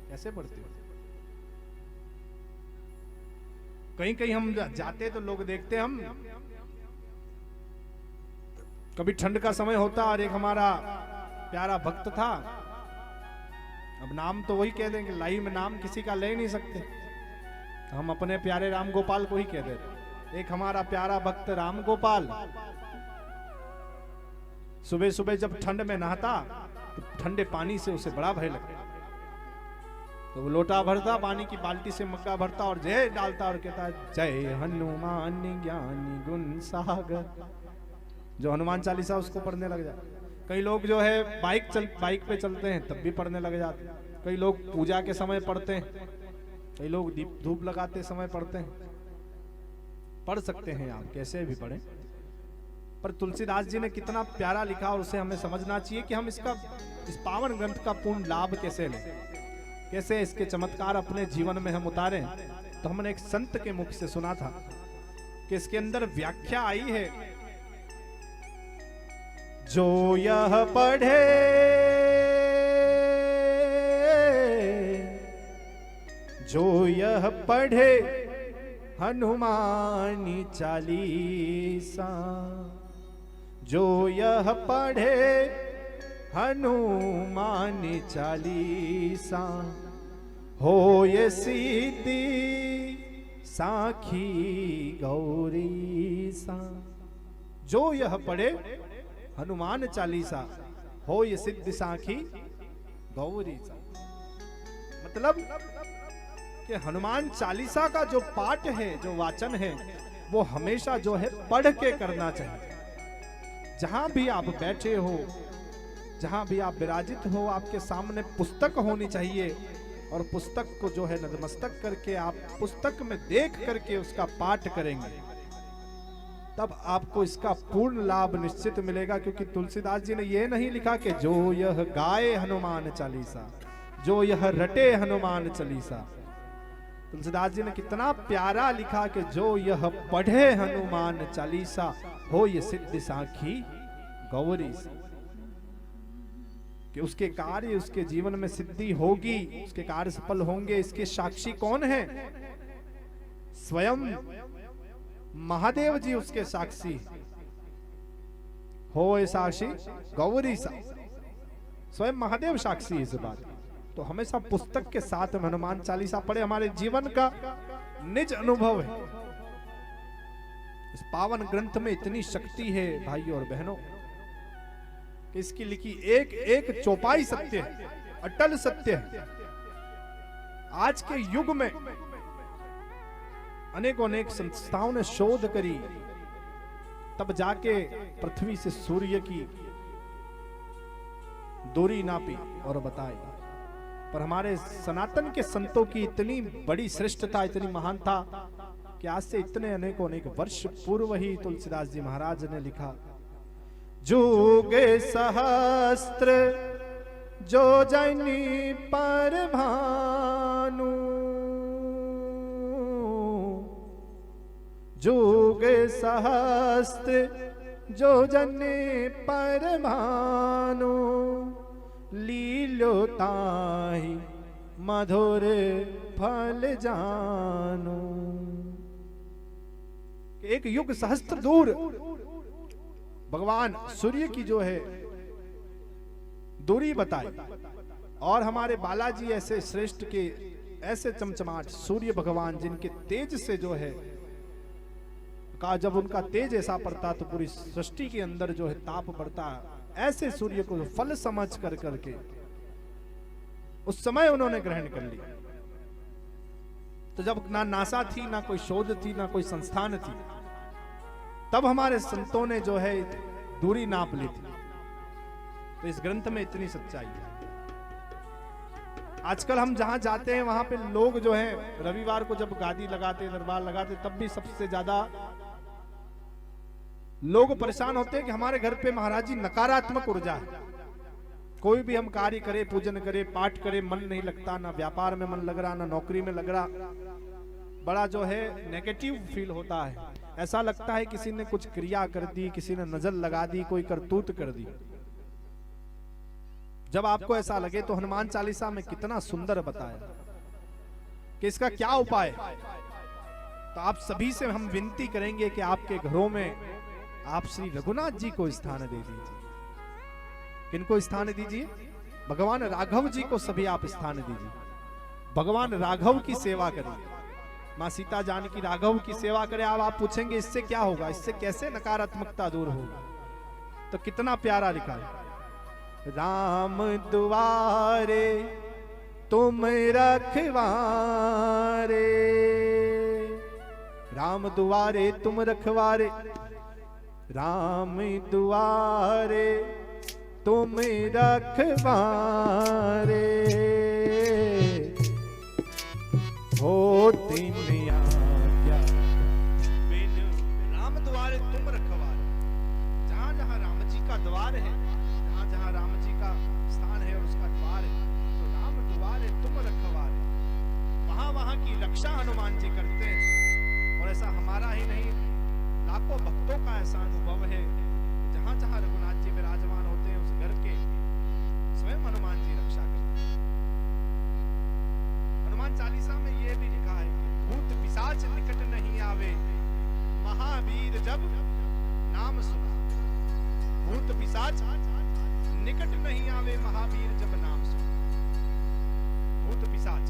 कैसे पढ़ते हो? कहीं कहीं हम जाते तो लोग देखते, हम कभी ठंड का समय होता और एक हमारा प्यारा भक्त था, अब नाम तो वही कह देंगे, लाइन में नाम किसी का ले नहीं सकते, तो हम अपने प्यारे राम गोपाल को ही कह देते। एक हमारा प्यारा भक्त राम गोपाल सुबह सुबह जब ठंड में नहाता तो ठंडे पानी से उसे बड़ा भय लगता, तो वो लोटा भरता, पानी की बाल्टी से मग्गा भरता और जय डालता और कहता जय हनुमान ज्ञानी गुण सागर। जो हनुमान चालीसा उसको पढ़ने लग जाए। कई लोग जो है बाइक पे चलते हैं तब भी पढ़ने लग जाते हैं। कई लोग पूजा के समय पढ़ते हैं, कई लोग दीप धूप लगाते समय पढ़ते हैं। पढ़ सकते हैं आप, कैसे भी पढ़ें, पर तुलसीदास जी ने कितना प्यारा लिखा और उसे हमें समझना चाहिए कि हम इस पावन ग्रंथ का पूर्ण लाभ कैसे लें, कैसे इसके चमत्कार अपने जीवन में हम उतारें। तो हमने एक संत के मुख से सुना था कि इसके अंदर व्याख्या आई है, जो यह पढ़े जो यह पढ़े हनुमानी चालीसा, जो यह पढ़े हनुमानी चालीसा, होय सीधी साखी गौरी सा। जो यह पढ़े हनुमान चालीसा, होय सिद्ध साखी गौरी सा। मतलब कि हनुमान चालीसा का जो पाठ है, जो वाचन है, वो हमेशा जो है पढ़ के करना चाहिए। जहां भी आप बैठे हो, जहां भी आप विराजित हो, आपके सामने पुस्तक होनी चाहिए और पुस्तक को जो है नतमस्तक करके आप पुस्तक में देख करके उसका पाठ करेंगे, तब आपको इसका पूर्ण लाभ निश्चित मिलेगा। क्योंकि तुलसीदास जी ने यह नहीं लिखा कि जो यह गाए हनुमान चालीसा, जो यह रटे हनुमान चालीसा। तुलसीदास जी ने कितना प्यारा लिखा कि जो यह पढ़े हनुमान चालीसा, हो ये सिद्ध साखी गौरी सा। कि उसके कार्य, उसके जीवन में सिद्धि होगी, उसके कार्य सफल होंगे। इसके साक्षी कौन है? स्वयं महादेव जी उसके साक्षी हो। साक्षी गौरी सा, स्वयं महादेव साक्षी इस बात। तो हमेशा पुस्तक के साथ में हनुमान चालीसा पढ़े। हमारे जीवन का निज अनुभव है। इस पावन ग्रंथ में इतनी शक्ति है भाइयों और बहनों, कि इसकी लिखी एक एक चौपाई सत्य है, अटल सत्य है। आज के युग में अनेकों अनेक संस्थाओं ने शोध करी, तब जाके पृथ्वी से सूर्य की दूरी नापी और बताई। पर हमारे सनातन के संतों की इतनी बड़ी श्रेष्ठता, इतनी महानता, कि आज से इतने अनेकों अनेक वर्ष पूर्व ही तुलसीदास जी महाराज ने लिखा, जुगे सहस्त्र जो जनी पर भानु, जुगे सहस्त्र जो जने पर भानु, लीलो ताहि मधुर फल जानो। एक युग सहस्त्र दूर भगवान सूर्य की जो है दूरी बताई, और हमारे बालाजी ऐसे श्रेष्ठ के ऐसे चमचमाट सूर्य भगवान, जिनके तेज से जो है का जब उनका तेज ऐसा पड़ता तो पूरी सृष्टि के अंदर जो है ताप बढ़ता, ऐसे सूर्य को फल समझ कर करके उस समय उन्होंने ग्रहण कर लिया। तो जब ना नासा थी, ना कोई शोध थी, ना कोई संस्थान थी, तब हमारे संतों ने जो है दूरी नाप ली थी। तो इस ग्रंथ में इतनी सच्चाई है। आजकल हम जहां जाते हैं वहां पे लोग जो है रविवार को जब गादी लगाते, दरबार लगाते, तब भी सबसे ज्यादा लोग परेशान होते हैं कि हमारे घर पे महाराज जी नकारात्मक ऊर्जा है। कोई भी हम कार्य करे, पूजन करे, पाठ करे, मन नहीं लगता, ना व्यापार में मन लग रहा, ना नौकरी में लग रहा, बड़ा जो है नेगेटिव फील होता है। ऐसा लगता है किसी ने कुछ क्रिया कर दी, किसी ने नजर लगा दी, कोई करतूत कर दी। जब आपको ऐसा लगे तो हनुमान चालीसा में कितना सुंदर बताया कि इसका क्या उपाय। तो आप सभी से हम विनती करेंगे कि आपके घरों में आप श्री रघुनाथ जी को स्थान दे दीजिए। किनको स्थान दीजिए? भगवान राघव जी को सभी आप स्थान दीजिए। भगवान राघव की सेवा करिए। माँ सीता जानकी राघव की सेवा करें। अब आप पूछेंगे इससे क्या होगा, इससे कैसे नकारात्मकता दूर होगी? तो कितना प्यारा लिखा है, राम दुआरे तुम रखवारे, राम दुआरे तुम रखवारे, राम दुआरे तुम रखवारे, हो तीन आज्ञा बिन। राम द्वारे तुम रखवारे, जहां जहां राम जी का द्वार है, जहां जहां राम जी का स्थान है और उसका द्वार है, तो राम द्वारे तुम रखवारे, वहां वहां की रक्षा हनुमान जी करते हैं। और ऐसा हमारा ही नहीं, लाखों भक्तों का ऐसा अनुभव है, जहां जहां रघुनाथ जी विराजमान होते हैं, उस घर के स्वयं हनुमान जी रक्षा करते हैं। हनुमान चालीसा में यह भी लिखा है कि भूत पिशाच निकट नहीं आवे, महावीर जब नाम सुना। भूत पिशाच निकट नहीं आवे, महावीर जब नाम सुना। भूत पिशाच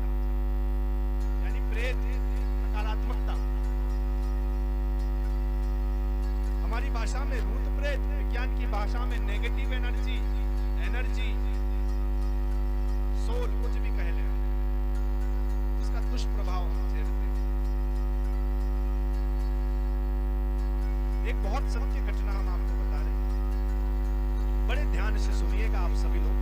यानी प्रेत, नकारात्मकता। हमारी भाषा में भूत प्रेत, विज्ञान की भाषा में नेगेटिव एनर्जी, सोल कुछ भी कह ले, इसका दुष्प्रभाव हम झेलते हैं। एक बहुत सत्य घटना हम आपको बता रहे हैं, बड़े ध्यान से सुनिएगा आप सभी लोग।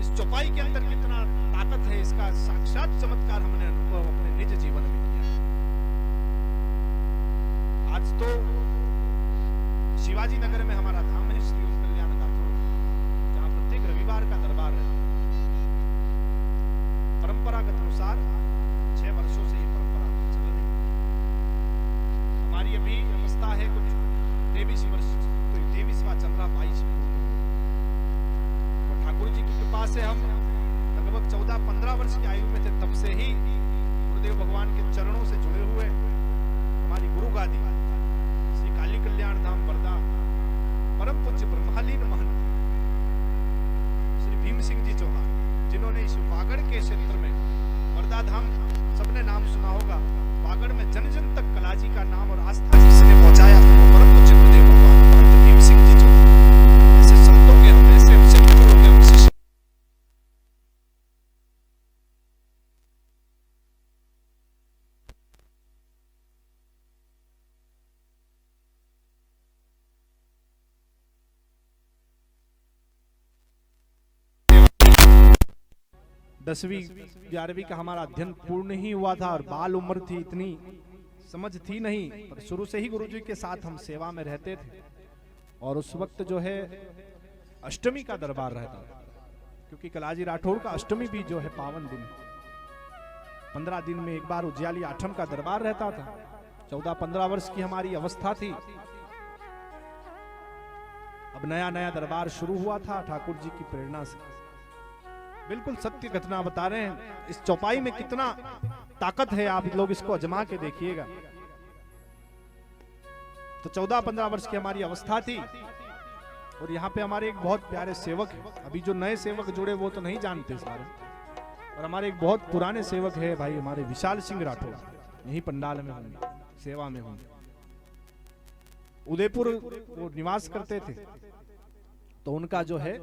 इस चौपाई के अंदर कितना ताकत है, इसका साक्षात चमत्कार हमने अनुभव अपने निज जीवन में किया। आज तो शिवाजी नगर में हमारा धाम है श्री ओम कल्याण गाथुर, जहां प्रत्येक रविवार का दरबार रहता है। परंपरागत अनुसार 6 वर्षों से ये परंपरा चल रही है। हमारी अभी अवस्था है कुछ 23 वर्ष, तो 23वां चल रहा 22 में। और ठाकुर जी की कृपा से हम लगभग 14-15 वर्ष की आयु में थे, तब से ही गुरुदेव भगवान के चरणों से जुड़े हुए हमारी गुरु गादी श्री काली कल्याण धाम बरदा परम पूज्य ब्रह्मलीन महंत श्री भीम सिंह जी चौहान, जिन्होंने इस वागड़ के क्षेत्र में बरदा धाम सबने नाम सुना होगा, वागड़ में जन जन तक कलाजी का नाम और आस्था जिसने पहुंचाया वो परम पूज्य गुरुदेव भगवान महंत भीम सिंह जी चौहान। ऐसे संतों के हम ऐसे मित्रों के हम शिष्य। दसवीं 11वीं का हमारा अध्ययन पूर्ण ही हुआ था और बाल उम्र थी, इतनी समझ थी नहीं, पर शुरू से ही गुरुजी के साथ हम सेवा में रहते थे। और उस वक्त जो है अष्टमी का दरबार रहता था, क्योंकि कलाजी राठौड़ का अष्टमी भी जो है पावन दिन, 15 दिन में एक बार उज्याली आठम का दरबार रहता था। 14-15 वर्ष की हमारी अवस्था थी। अब नया नया दरबार शुरू हुआ था ठाकुर जी की प्रेरणा से। बिल्कुल सत्य घटना बता रहे हैं, इस चौपाई में कितना ताकत है, आप लोग इसको अजमा के देखिएगा। तो 14-15 वर्ष की हमारी अवस्था थी और यहाँ पे हमारे एक बहुत प्यारे सेवक है। अभी जो नए सेवक जुड़े वो तो नहीं जानते इस बारे में, और हमारे एक बहुत पुराने सेवक है भाई हमारे विशाल सिंह राठौड़, यही पंडाल में होंगे, सेवा में होंगे। उदयपुर वो निवास करते थे, तो उनका जो है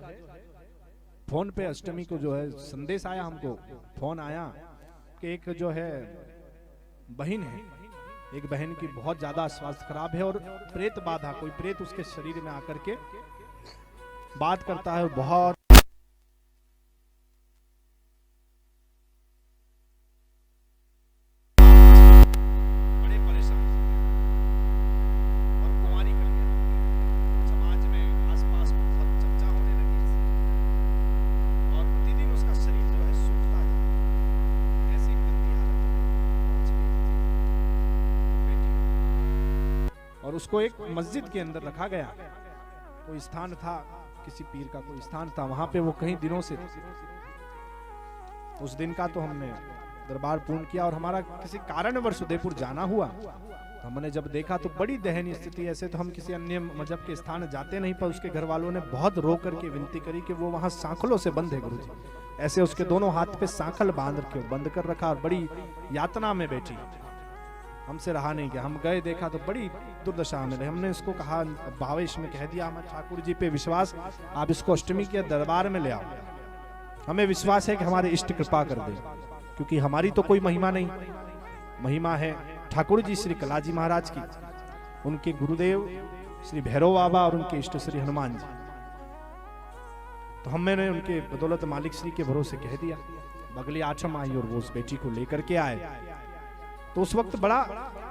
फोन पे अष्टमी को जो है संदेश आया, हमको फोन आया कि एक जो है बहन है, एक बहन की बहुत ज्यादा स्वास्थ्य खराब है और प्रेत बाधा, कोई प्रेत उसके शरीर में आकर के बात करता है और बहुत बड़े परेशान और कुंवारी कर गया। समाज में आसपास बहुत चर्चा होने लगी और प्रतिदिन उसका शरीर जो है सूखता है, ऐसी गंदी हालत में पहुंच गई बेटी। और उसको एक मस्जिद के अंदर रखा गया, कोई स्थान था, किसी पीर का कोई स्थान था, वहां पे वो कई दिनों से। उस दिन का तो हमने दरबार पूर्ण किया और हमारा किसी कारणवश उदयपुर जाना हुआ। तो हमने जब देखा तो बड़ी दयनीय स्थिति। ऐसे तो हम किसी अन्य मजहब के स्थान जाते नहीं, पर उसके घर वालों ने बहुत रो करके विनती करी कि वो वहां सांखलों से बंद है गुरुजी। ऐसे उसके दोनों हाथ पे सांखल बांध के बंद कर रखा और बड़ी यातना में बैठी। हमसे रहा नहीं गया, हम गए, देखा तो बड़ी दुर्दशा में रहे। हमने इसको कहा, भावेश में कह दिया, हमें ठाकुर जी पे विश्वास, आप इसको अष्टमी के दरबार में ले आओ, हमें विश्वास है कि हमारे इष्ट कृपा कर दे, क्योंकि हमारी तो कोई महिमा नहीं, महिमा है ठाकुर जी श्री कलाजी महाराज की, उनके गुरुदेव श्री भैरव बाबा और उनके इष्ट श्री हनुमान जी। तो हमने उनके बदौलत मालिक श्री के भरोसे कह दिया। अगली आठम आई और वो उस बेटी को लेकर के आए। तो उस वक्त बड़ा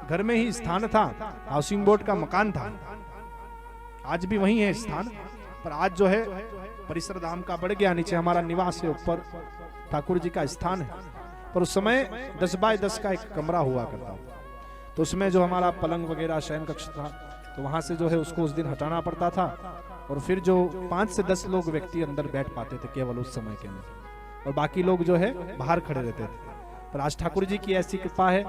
घर में ही स्थान था, हाउसिंग बोर्ड का मकान था, आज भी वही है स्थान, पर आज जो है परिसर धाम का बढ़ गया, नीचे हमारा निवास है, ऊपर ठाकुर जी का स्थान है। पर उस समय 10 बाय 10 का एक कमरा हुआ करता, तो उसमें जो हमारा पलंग वगैरह शयन कक्ष था, तो वहां से जो है उसको उस दिन हटाना पड़ता था और फिर जो 5 से 10 लोग व्यक्ति अंदर बैठ पाते थे केवल उस समय के अंदर, और बाकी लोग जो है बाहर खड़े रहते थे। पर आज ठाकुर जी की ऐसी कृपा है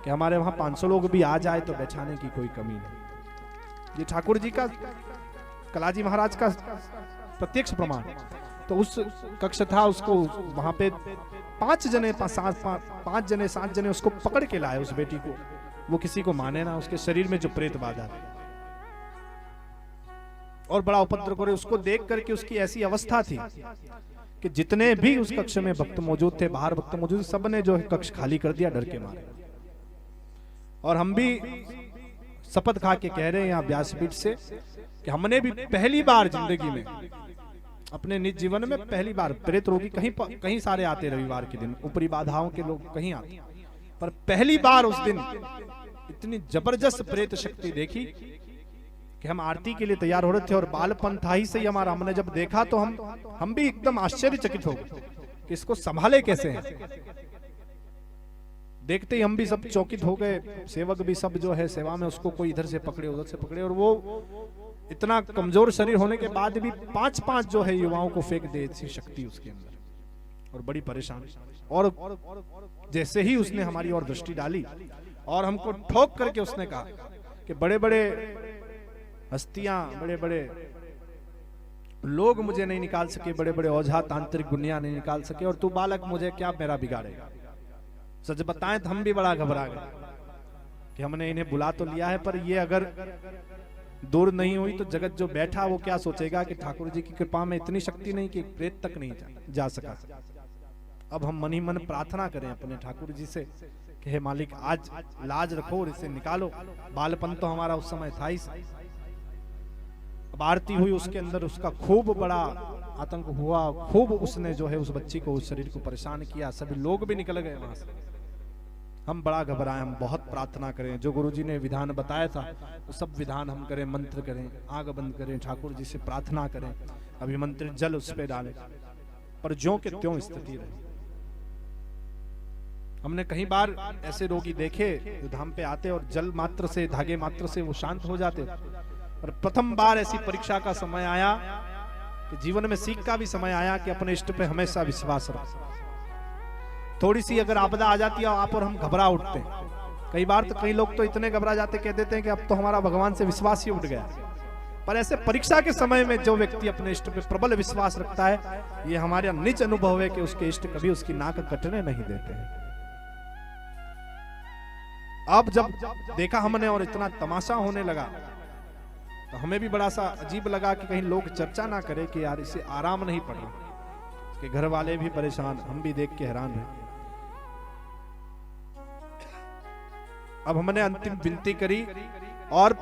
कि हमारे वहां 500 लोग भी आ जाए तो बैठाने की कोई कमी नहीं। ये ठाकुर जी का, कलाजी महाराज का प्रत्यक्ष प्रमाण। तो उस कक्ष था, उसको वहां पे 5 जने 7 जने उसको पकड़ के लाए, उस बेटी को। वो किसी को माने ना, उसके शरीर में जो प्रेत बाधा है और बड़ा उपद्रव करे। उसको देख करके उसकी ऐसी अवस्था थी कि जितने भी उस कक्ष में भक्त मौजूद थे, बाहर भक्त मौजूद थे, सबने जो है कक्ष खाली कर दिया डर के मारे। और हम भी शपथ खा के कह रहे हैं यहाँ व्यासपीठ से कि हमने भी पहली बार जिंदगी में, अपने निज जीवन में पहली बार, प्रेत रोगी कहीं सारे आते रविवार के दिन, ऊपरी बाधाओं के लोग कहीं आते, पर पहली बार उस दिन इतनी जबरदस्त प्रेत शक्ति देखी कि हम आरती के लिए तैयार हो रहे थे और बालपन था ही से ही हमारा, हमने जब देखा तो हम भी एकदम आश्चर्यचकित हो गए कि इसको संभाले कैसे हैं। देखते ही हम भी सब चौकित हो गए, सेवक भी सब जो है सेवा में, उसको कोई इधर से पकड़े उधर से पकड़े, और वो इतना कमजोर शरीर होने के बाद भी 5-5 जो है युवाओं को फेंक दे, ऐसी शक्ति उसके अंदर, और बड़ी परेशान। और जैसे ही उसने हमारी ओर दृष्टि डाली और हमको ठोक करके उसने कहा कि बड़े बड़े हस्तियां, बड़े बड़े लोग मुझे नहीं निकाल सके, बड़े बड़े औझा तांत्रिक दुनिया नहीं निकाल सके, और तू बालक मुझे क्या मेरा बिगाड़ेगा। सच बताएं तो हम भी बड़ा घबरा गए कि हमने इन्हें बुला तो लिया है, पर ये अगर दूर नहीं हुई तो जगत जो बैठा वो क्या सोचेगा कि ठाकुर जी की कृपा में इतनी शक्ति नहीं कि प्रेत तक नहीं जा सका। अब हम मन ही मन प्रार्थना करें अपने ठाकुर जी से कि हे मालिक, आज लाज रखो और इसे निकालो। बालपन तो हमारा उस समय था ही। अब आरती हुई, उसके अंदर उसका खूब बड़ा आतंक हुआ, खूब उसने जो है उस बच्ची को, उस शरीर को परेशान किया, सभी लोग भी निकल गए वहां से। हम बड़ा घबराए, हम बहुत प्रार्थना करें, जो गुरुजी ने विधान बताया था वो सब विधान हम करें, मंत्र करें, आग बंद करें, ठाकुर जी से प्रार्थना करें, अभिमंत्रित जल उस पे डालें, पर ज्यों के त्यों स्थिति रही। हमने कई बार ऐसे रोगी देखे जो धाम पे आते और जल मात्र से, धागे मात्र से वो शांत हो जाते, और प्रथम बार ऐसी परीक्षा का समय आया कि जीवन में सीख का भी समय आया कि अपने इष्ट पे हमेशा विश्वास रखें। थोड़ी सी अगर आपदा आ जाती है आप और हम घबरा उठते हैं। कई बार तो कई लोग तो इतने घबरा जाते, कह देते हैं कि अब तो हमारा भगवान से विश्वास ही उठ गया। पर ऐसे परीक्षा के समय में जो व्यक्ति अपने इष्ट पे प्रबल विश्वास रखता है, ये हमारा निज अनुभव है कि उसके इष्ट कभी उसकी नाक कटने नहीं देते हैं। अब जब देखा हमने और इतना तमाशा होने लगा तो हमें भी बड़ा सा अजीब लगा कि कहीं लोग चर्चा ना करे कि यार इसे आराम नहीं पड़ रहा, कि घर वाले भी परेशान, हम भी देख के हैरान हैं। अब हमने अंतिम विनती करी और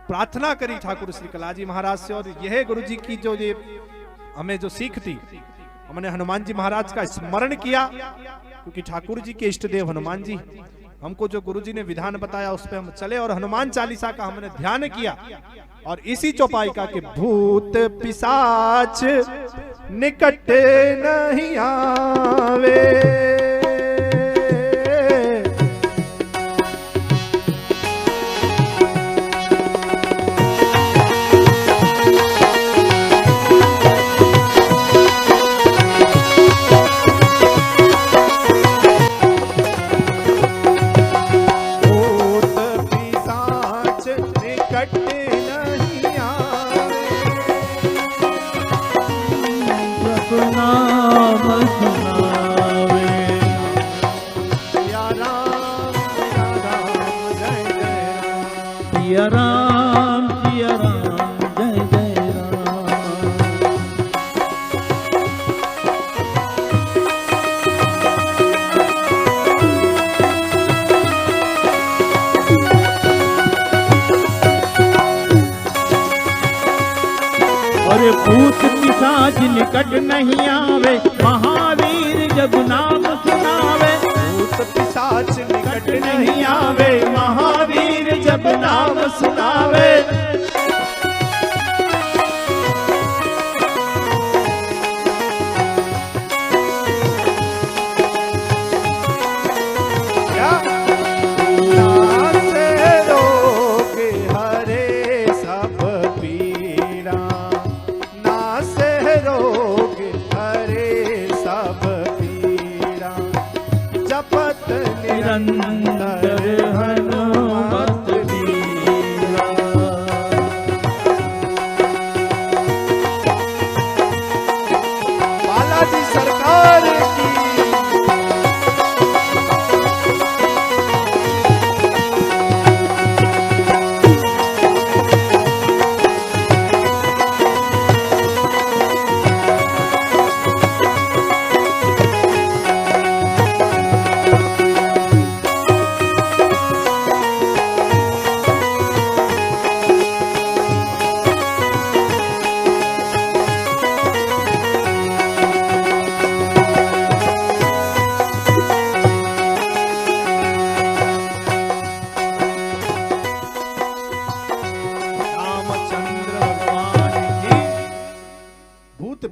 प्रार्थना करी ठाकुर श्री कलाजी महाराज से, और यह गुरुजी की जो ये हमें जो सीख थी, हमने हनुमान जी महाराज का स्मरण किया, क्योंकि ठाकुर जी के इष्ट देव हनुमान जी, हमको जो गुरुजी ने विधान बताया उस पे हम चले, और हनुमान चालीसा का हमने ध्यान किया, और इसी चौपाई का कि भूत पिशाच निकट नहीं आवे, भूत पिशाच निकट नहीं आवे, महावीर जब नाम सुनावे। भूत पिशाच निकट नहीं आवे, महावीर जब नाम सुनावे। निरंतर हनुमान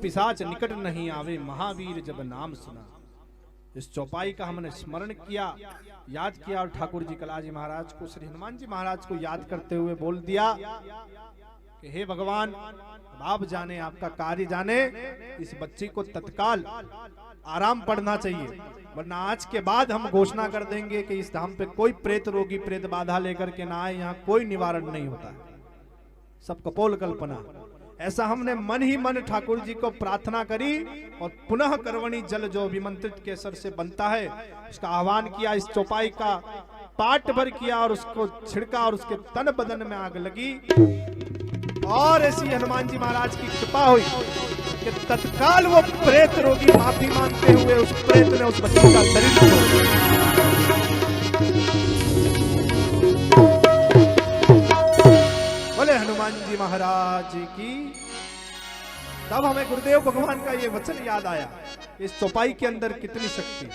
पिशाच निकट नहीं आवे, महावीर जब नाम सुना। इस चौपाई का हमने स्मरण किया, याद किया और ठाकुर जी कलाजी महाराज को, श्री हनुमान जी महाराज को याद करते हुए बोल दिया कि हे भगवान, अब आप जाने, आपका कार्य जाने, इस बच्ची को तत्काल आराम पड़ना चाहिए, वरना आज के बाद हम घोषणा कर देंगे कि इस धाम पे कोई प्रेत रोगी प्रेत बाधा लेकर के ना आए, यहाँ कोई निवारण नहीं होता है, सब कपोल कल्पना। ऐसा हमने मन ही मन ठाकुर जी को प्रार्थना करी और पुनः करवणी जल जो विमंत्रित केसर से बनता है उसका आह्वान किया, इस चौपाई का पाठ भर किया और उसको छिड़का और उसके तन बदन में आग लगी और ऐसी हनुमान जी महाराज की कृपा हुई कि तत्काल वो प्रेत रोगी माफी मांगते हुए उस प्रेत ने उस बच्चे का शरीर छोड़ा। बोले हनुमान जी महाराज की। तब हमें गुरुदेव भगवान का ये वचन याद आया, इस चौपाई के अंदर कितनी शक्ति।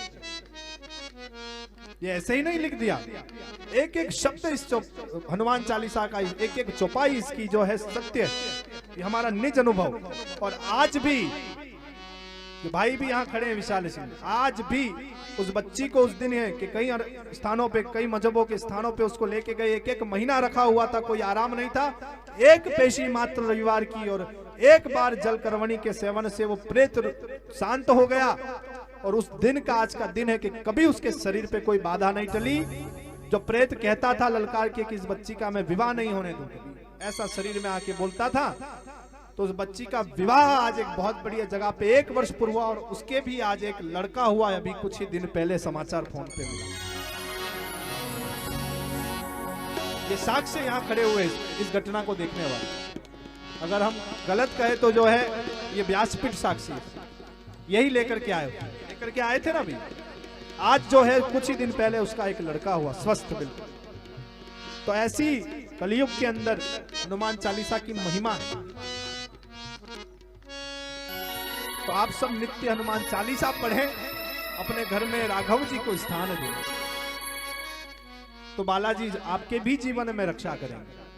ये ऐसे ही नहीं लिख दिया, एक एक शब्द इस हनुमान चालीसा का, एक एक चौपाई इसकी जो है सत्य है, ये हमारा निज अनुभव। और आज भी जो भाई भी यहाँ खड़े हैं विशाल सिंह, आज भी उस बच्ची को उस दिन है कि कई स्थानों पे, कई मजहबों के स्थानों पे उसको लेके गए, एक एक महीना रखा हुआ था, कोई आराम नहीं था, एक पेशी मात्र रविवार की और एक बार जल करवणी के सेवन से वो प्रेत शांत हो गया। और उस दिन का आज का दिन है कि कभी उसके शरीर पे कोई बाधा नहीं टली। जो प्रेत कहता था ललकार के कि इस बच्ची का मैं विवाह नहीं होने दूंगा, ऐसा शरीर में आके बोलता था, तो उस बच्ची का विवाह आज एक बहुत बढ़िया जगह पे 1 वर्ष पूर्व हुआ और उसके भी आज एक लड़का हुआ। अभी कुछ ही दिन पहले समाचार फोन पे मिला। ये साक्ष्य यहाँ खड़े हुए इस घटना को देखने वाले, अगर हम गलत कहे तो जो है ये व्यासपीठ साक्षी है, यही लेकर के आए थे ना। अभी आज जो है कुछ ही दिन पहले उसका एक लड़का हुआ, स्वस्थ बिल्कुल। तो ऐसी कलयुग के अंदर हनुमान चालीसा की महिमा है। तो आप सब नित्य हनुमान चालीसा पढ़ें, अपने घर में राघव जी को स्थान दें, तो बालाजी आपके भी जीवन में रक्षा करेंगे।